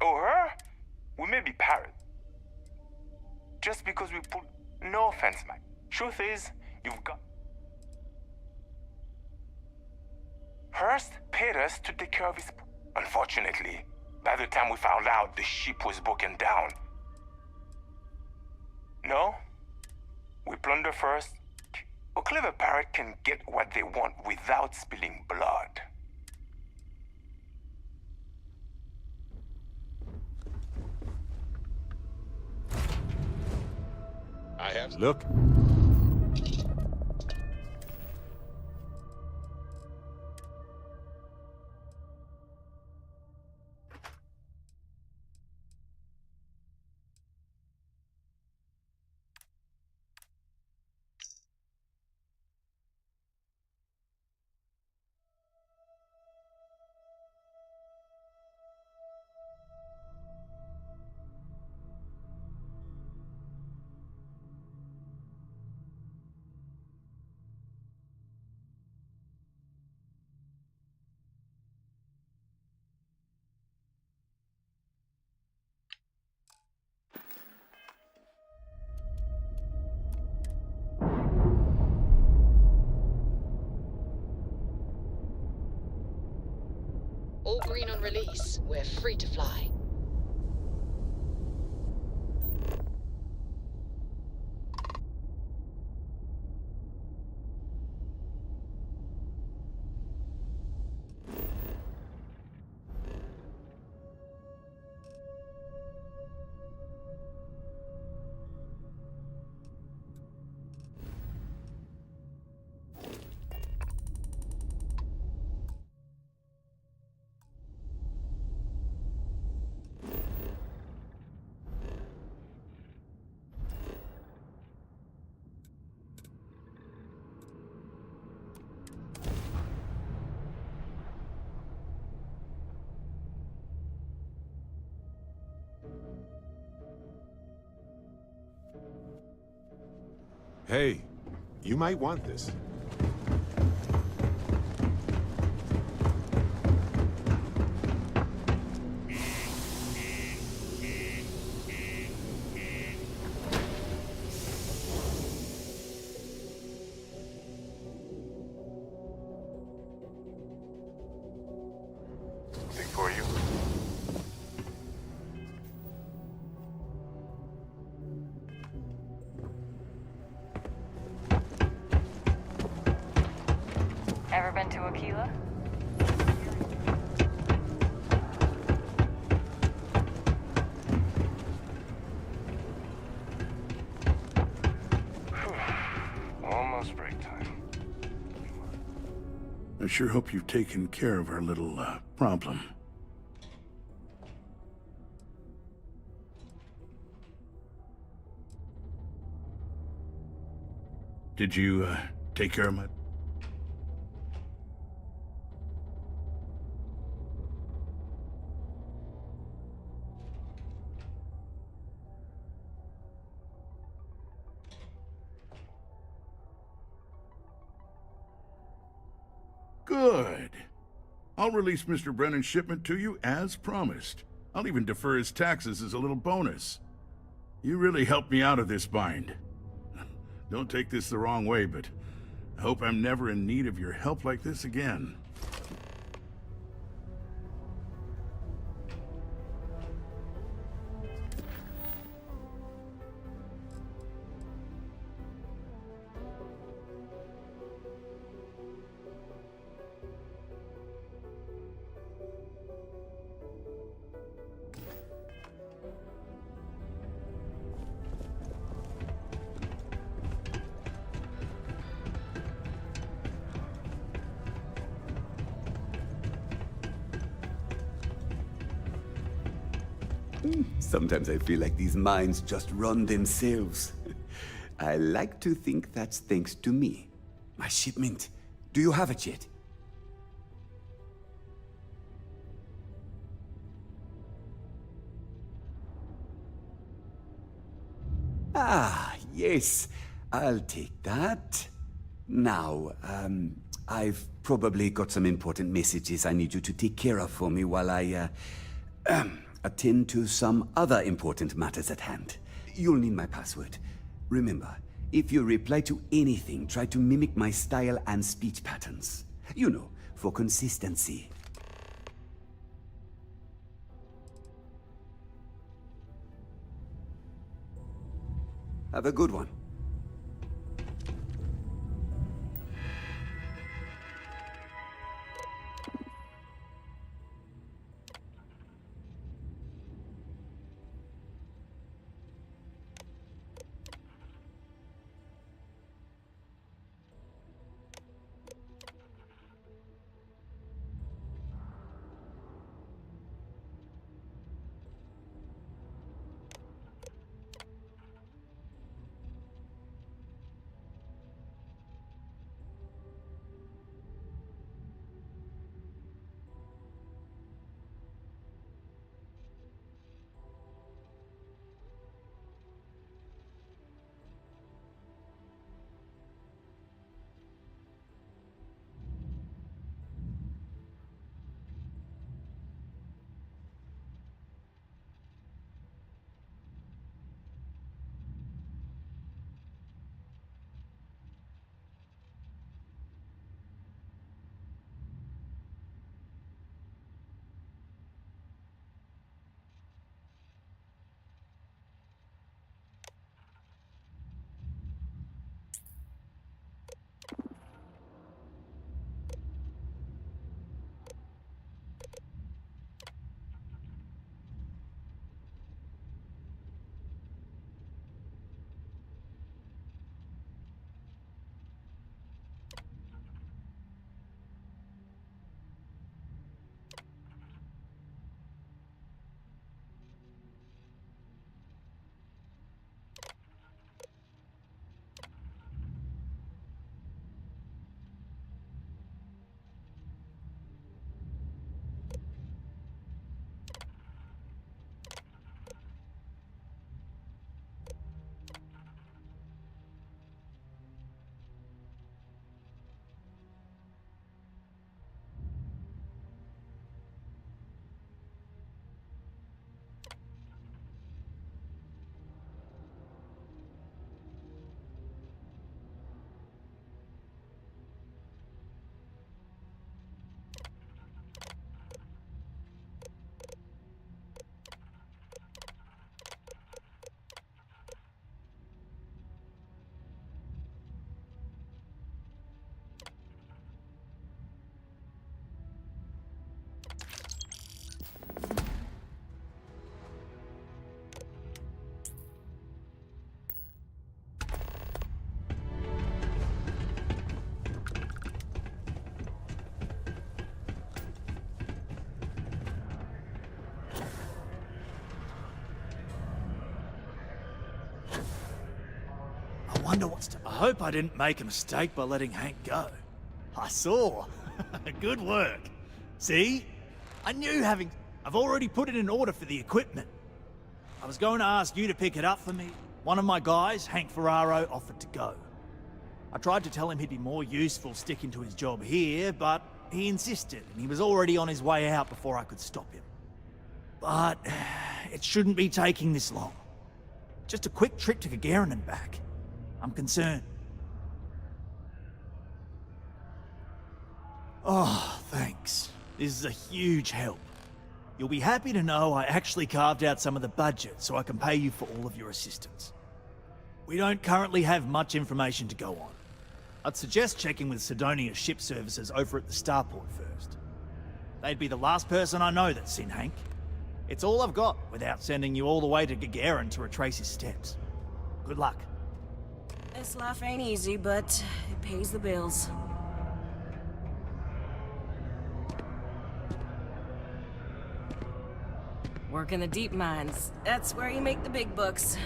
Oh, her? We may be parrot. Just because we put... No offense, man. Truth is, you've got... Hearst paid us to take care of his... Unfortunately, by the time we found out, the ship was broken down. No? We plunder first. A clever parrot can get what they want without spilling blood. I have... Look. All green on release. We're free to fly. Hey, you might want this. Something for you. Ever been to Aquila? Almost break time. I sure hope you've taken care of our little, problem. Did you, take care of my... Good. I'll release Mr. Brennan's shipment to you as promised. I'll even defer his taxes as a little bonus. You really helped me out of this bind. Don't take this the wrong way, but I hope I'm never in need of your help like this again. Sometimes I feel like these mines just run themselves. I like to think that's thanks to me. My shipment. Do you have it yet? Ah, yes. I'll take that. Now, I've probably got some important messages I need you to take care of for me while I, attend to some other important matters at hand. You'll need my password. Remember, if you reply to anything, try to mimic my style and speech patterns. You know, for consistency. Have a good one. I wonder what's to... I hope I didn't make a mistake by letting Hank go. I saw. Good work. See? I knew having... I've already put it in order for the equipment. I was going to ask you to pick it up for me. One of my guys, Hank Ferraro, offered to go. I tried to tell him he'd be more useful sticking to his job here, but he insisted, and he was already on his way out before I could stop him. But it shouldn't be taking this long. Just a quick trip to Gagarin and back. I'm concerned. Oh, thanks. This is a huge help. You'll be happy to know I actually carved out some of the budget so I can pay you for all of your assistance. We don't currently have much information to go on. I'd suggest checking with Sidonia's ship services over at the starport first. They'd be the last person I know that's seen Hank. It's all I've got without sending you all the way to Gagarin to retrace his steps. Good luck. This life ain't easy, but it pays the bills. Work in the deep mines. That's where you make the big bucks.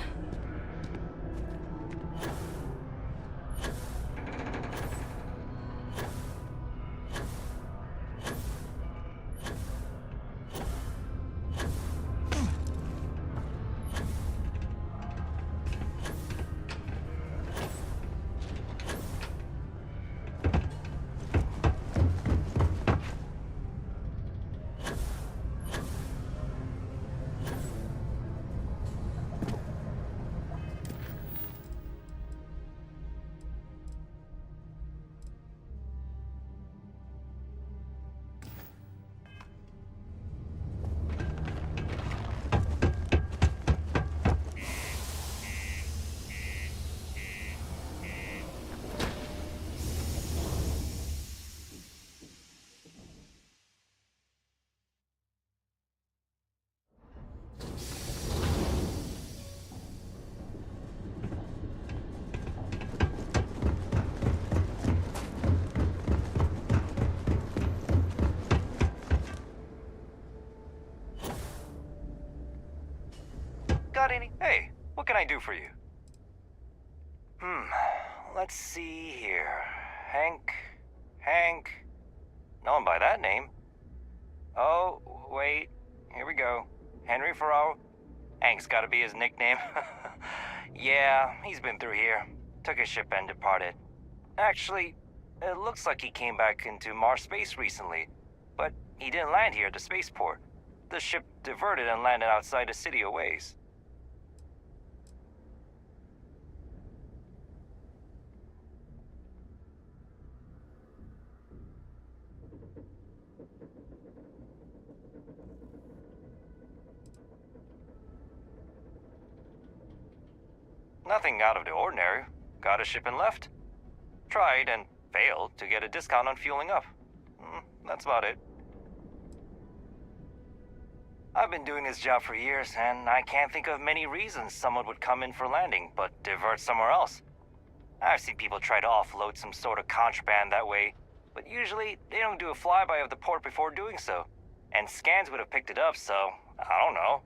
Got any? Hey, what can I do for you? Let's see here. Hank. No one by that name. Oh, wait. Here we go. Henry Farrow. Hank's gotta be his nickname. Yeah, he's been through here. Took his ship and departed. Actually, it looks like he came back into Mars space recently, but he didn't land here at the spaceport. The ship diverted and landed outside the city a ways. Nothing out of the ordinary. Got a ship and left. Tried and failed to get a discount on fueling up. That's about it. I've been doing this job for years, and I can't think of many reasons someone would come in for landing, but divert somewhere else. I've seen people try to offload some sort of contraband that way, but usually they don't do a flyby of the port before doing so. And scans would have picked it up, so I don't know.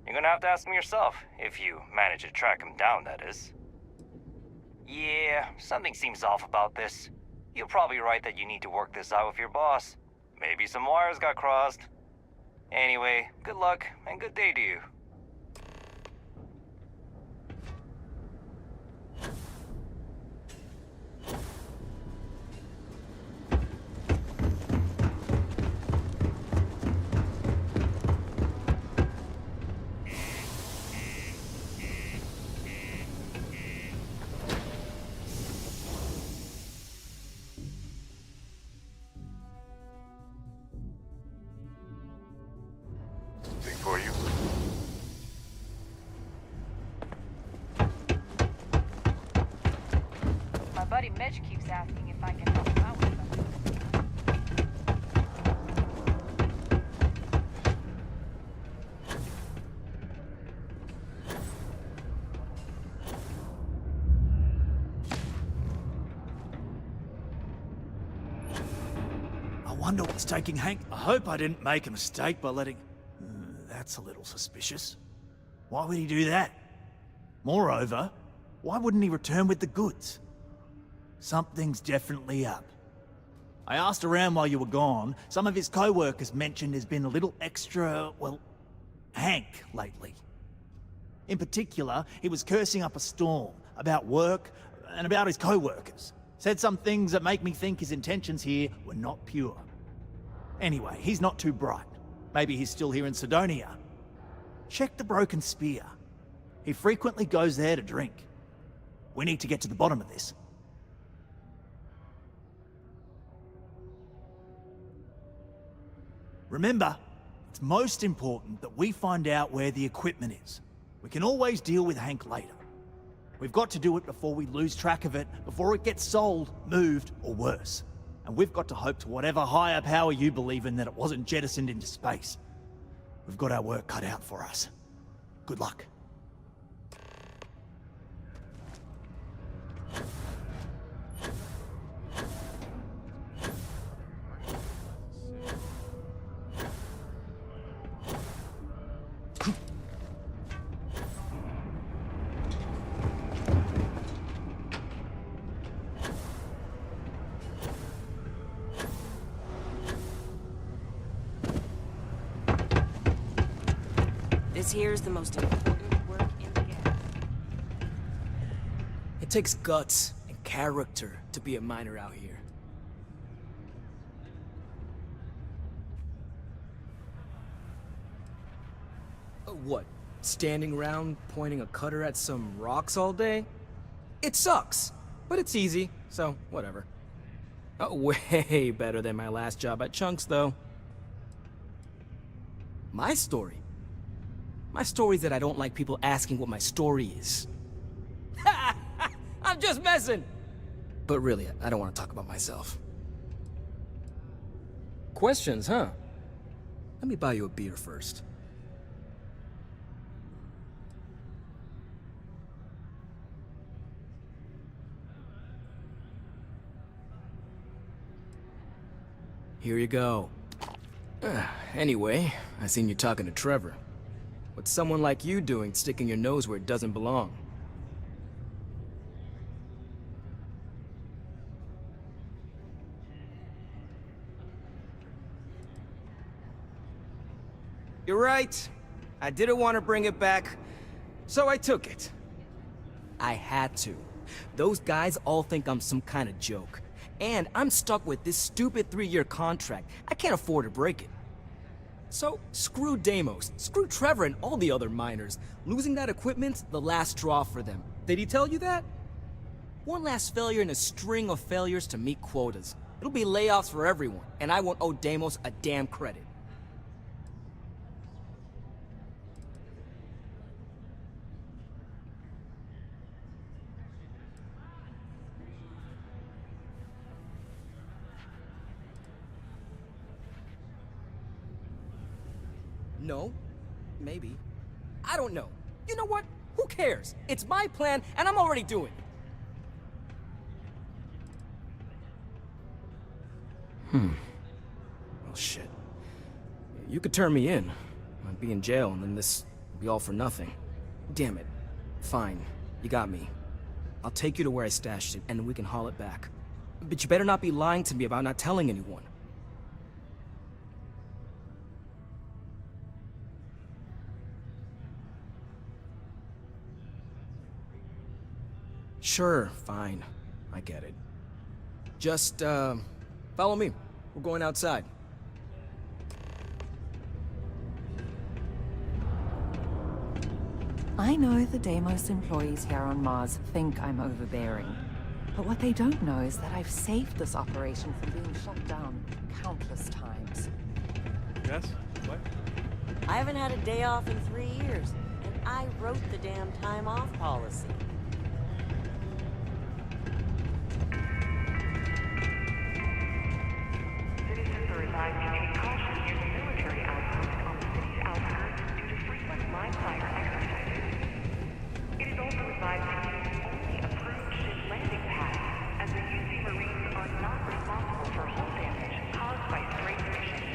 You're gonna have to ask him yourself, if you manage to track him down, that is. Yeah, something seems off about this. You're probably right that you need to work this out with your boss. Maybe some wires got crossed. Anyway, good luck, and good day to you. Something for you? My buddy Mitch keeps asking if I can help him out with something. I wonder what's taking Hank. I hope I didn't make a mistake by letting... That's a little suspicious. Why would he do that? Moreover, why wouldn't he return with the goods? Something's definitely up. I asked around while you were gone. Some of his co-workers mentioned there's been a little extra, well, Hank lately. In particular, he was cursing up a storm about work and about his co-workers. Said some things that make me think his intentions here were not pure. Anyway, he's not too bright. Maybe he's still here in Sidonia. Check the Broken Spear. He frequently goes there to drink. We need to get to the bottom of this. Remember, it's most important that we find out where the equipment is. We can always deal with Hank later. We've got to do it before we lose track of it, before it gets sold, moved, or worse. And we've got to hope to whatever higher power you believe in that it wasn't jettisoned into space. We've got our work cut out for us. Good luck. here's the most important work in the game. It takes guts and character to be a miner out here. What? Standing around pointing a cutter at some rocks all day? It sucks, but it's easy, so whatever. Way better than my last job at Chunks, though. My story? My story's that I don't like people asking what my story is. I'm just messing! But really, I don't want to talk about myself. Questions, huh? Let me buy you a beer first. Here you go. Anyway, I seen you talking to Trevor. What's someone like you doing sticking your nose where it doesn't belong? You're right. I didn't want to bring it back, so I took it. I had to. Those guys all think I'm some kind of joke. And I'm stuck with this stupid 3-year contract. I can't afford to break it. So, screw Deimos, screw Trevor and all the other miners. Losing that equipment's the last straw for them. Did he tell you that? One last failure in a string of failures to meet quotas. It'll be layoffs for everyone, and I won't owe Deimos a damn credit. No. Maybe. I don't know. You know what? Who cares? It's my plan, and I'm already doing it. Well, shit. You could turn me in. I'd be in jail, and then this would be all for nothing. Damn it. Fine. You got me. I'll take you to where I stashed it, and we can haul it back. But you better not be lying to me about not telling anyone. Sure, fine. I get it. Just, follow me. We're going outside. I know the Deimos employees here on Mars think I'm overbearing. But what they don't know is that I've saved this operation from being shut down countless times. Yes? What? I haven't had a day off in 3 years, and I wrote the damn time off policy. Citizens are advised to take caution near the military outpost on the city's outskirts due to frequent live fire exercises. It is also advised to use only approved ship landing pads, as the UC Marines are not responsible for hull damage caused by stray missions.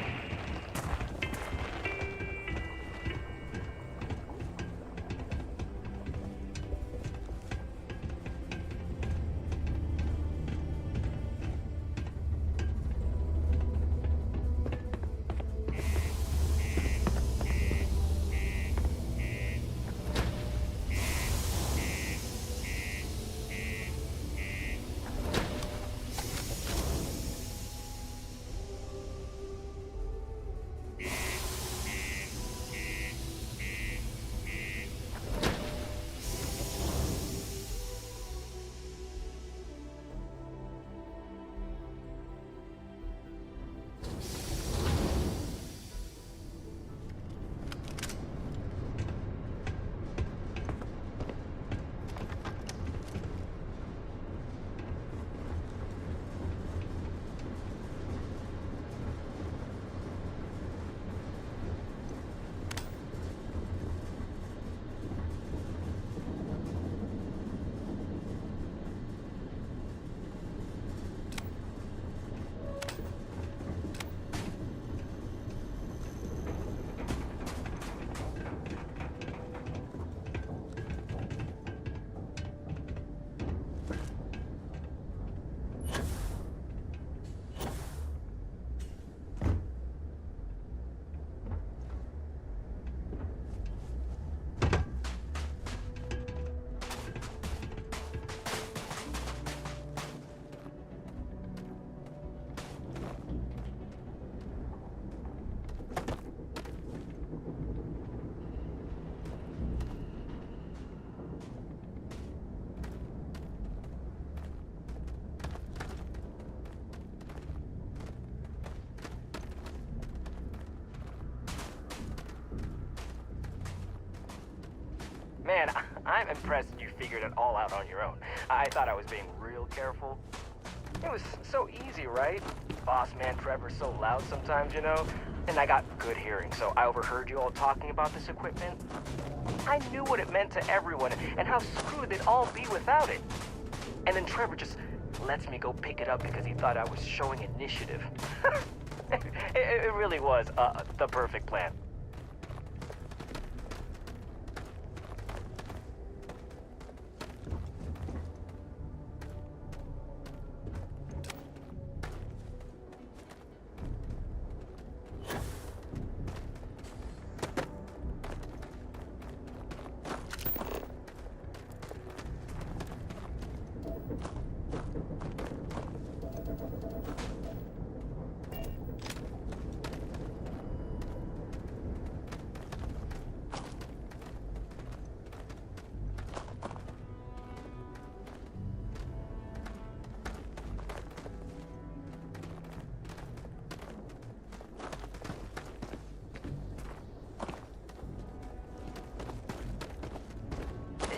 Man, I'm impressed you figured it all out on your own. I thought I was being real careful. It was so easy, right? Boss man Trevor's so loud sometimes, you know? And I got good hearing, so I overheard you all talking about this equipment. I knew what it meant to everyone and how screwed they'd all be without it. And then Trevor just lets me go pick it up because he thought I was showing initiative. It really was the perfect plan.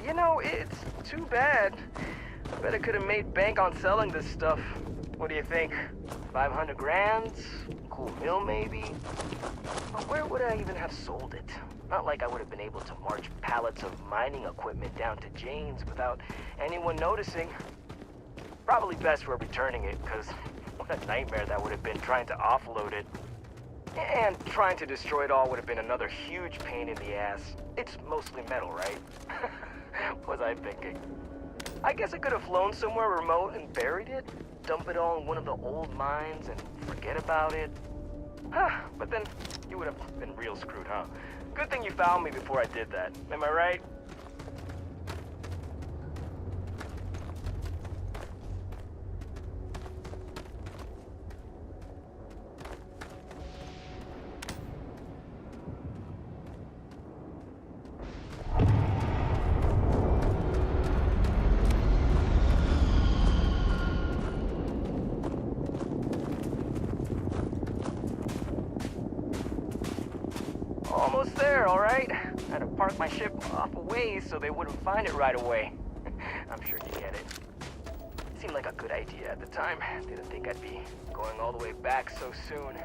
You know, it's too bad. I bet I could have made bank on selling this stuff. What do you think? 500 grand? Cool meal, maybe? But where would I even have sold it? Not like I would have been able to march pallets of mining equipment down to Jane's without anyone noticing. Probably best we're returning it, because what a nightmare that would have been trying to offload it. And trying to destroy it all would have been another huge pain in the ass. It's mostly metal, right? What was I thinking? I guess I could have flown somewhere remote and buried it, dump it all in one of the old mines and forget about it. But then you would have been real screwed, huh? Good thing you found me before I did that. Am I right? Almost there, all right? Had to park my ship off a ways so they wouldn't find it right away. I'm sure you get it. Seemed like a good idea at the time. Didn't think I'd be going all the way back so soon.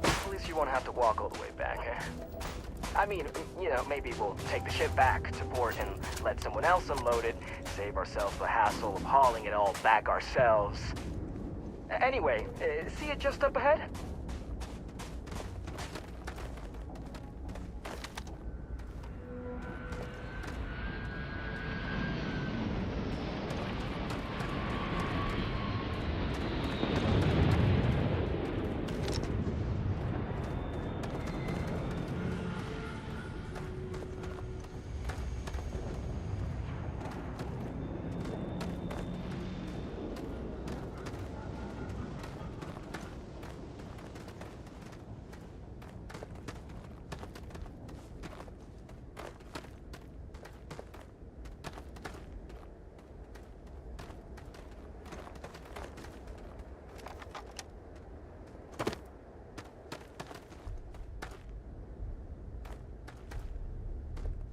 At least you won't have to walk all the way back, huh? I mean, you know, maybe we'll take the ship back to port and let someone else unload it, save ourselves the hassle of hauling it all back ourselves. Anyway, see it just up ahead?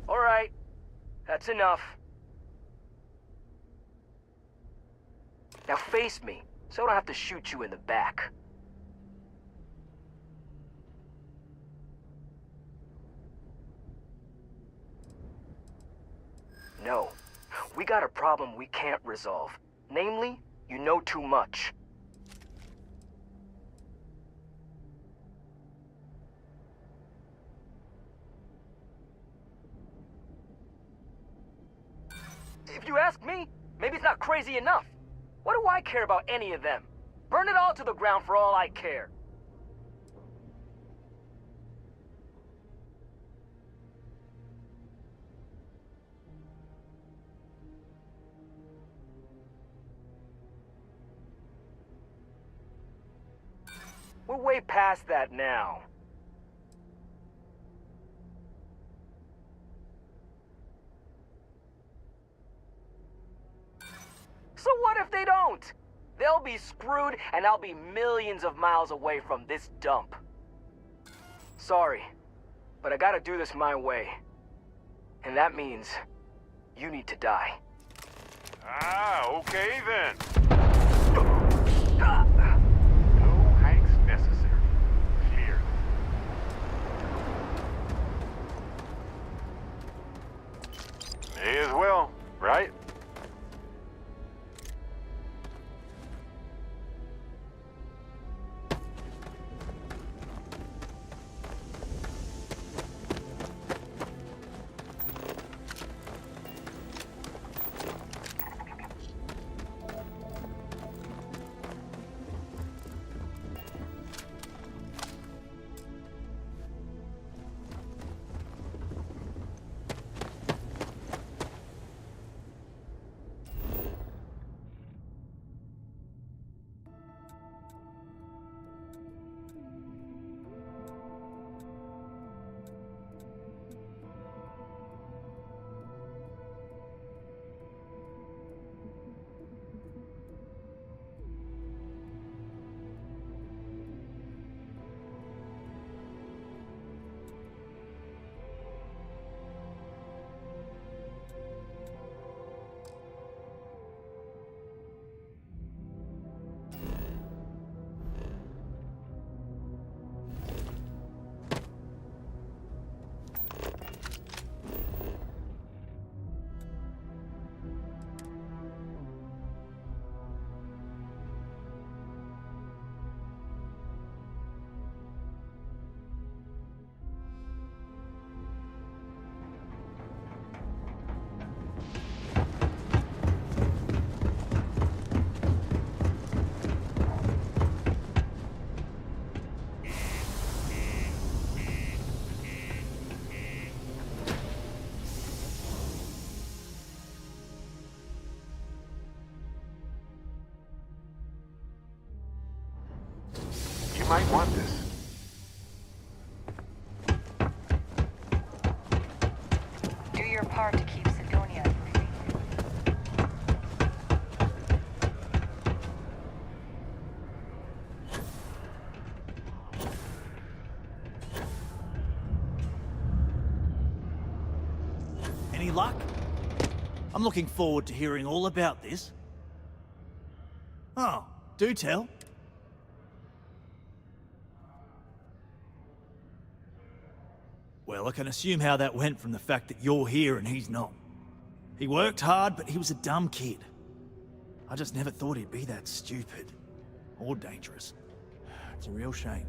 All right, that's enough. Now face me, so I don't have to shoot you in the back. No, we got a problem we can't resolve. Namely, you know too much. If you ask me, maybe it's not crazy enough. What do I care about any of them? Burn it all to the ground for all I care. We're way past that now. So what if they don't? They'll be screwed and I'll be millions of miles away from this dump. Sorry, but I gotta do this my way. And that means you need to die. Ah, okay then. No Hanks necessary. Clear. May as well, right? You might want this. Do your part to keep Sidonia free. Any luck? I'm looking forward to hearing all about this. Oh, do tell. Well, I can assume how that went from the fact that you're here and he's not. He worked hard, but he was a dumb kid. I just never thought he'd be that stupid. Or dangerous. It's a real shame.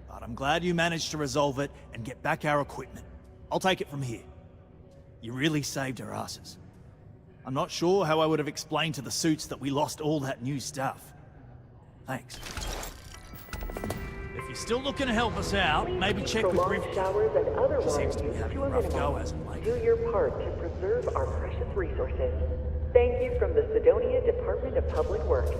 But I'm glad you managed to resolve it and get back our equipment. I'll take it from here. You really saved our asses. I'm not sure how I would have explained to the suits that we lost all that new stuff. Thanks. If you're still looking to help us out, maybe check with Riv. Showers and other She seems to be water having use a to rough go minimize. as of late. Do your part to preserve our precious resources. Thank you from the Sidonia Department of Public Works.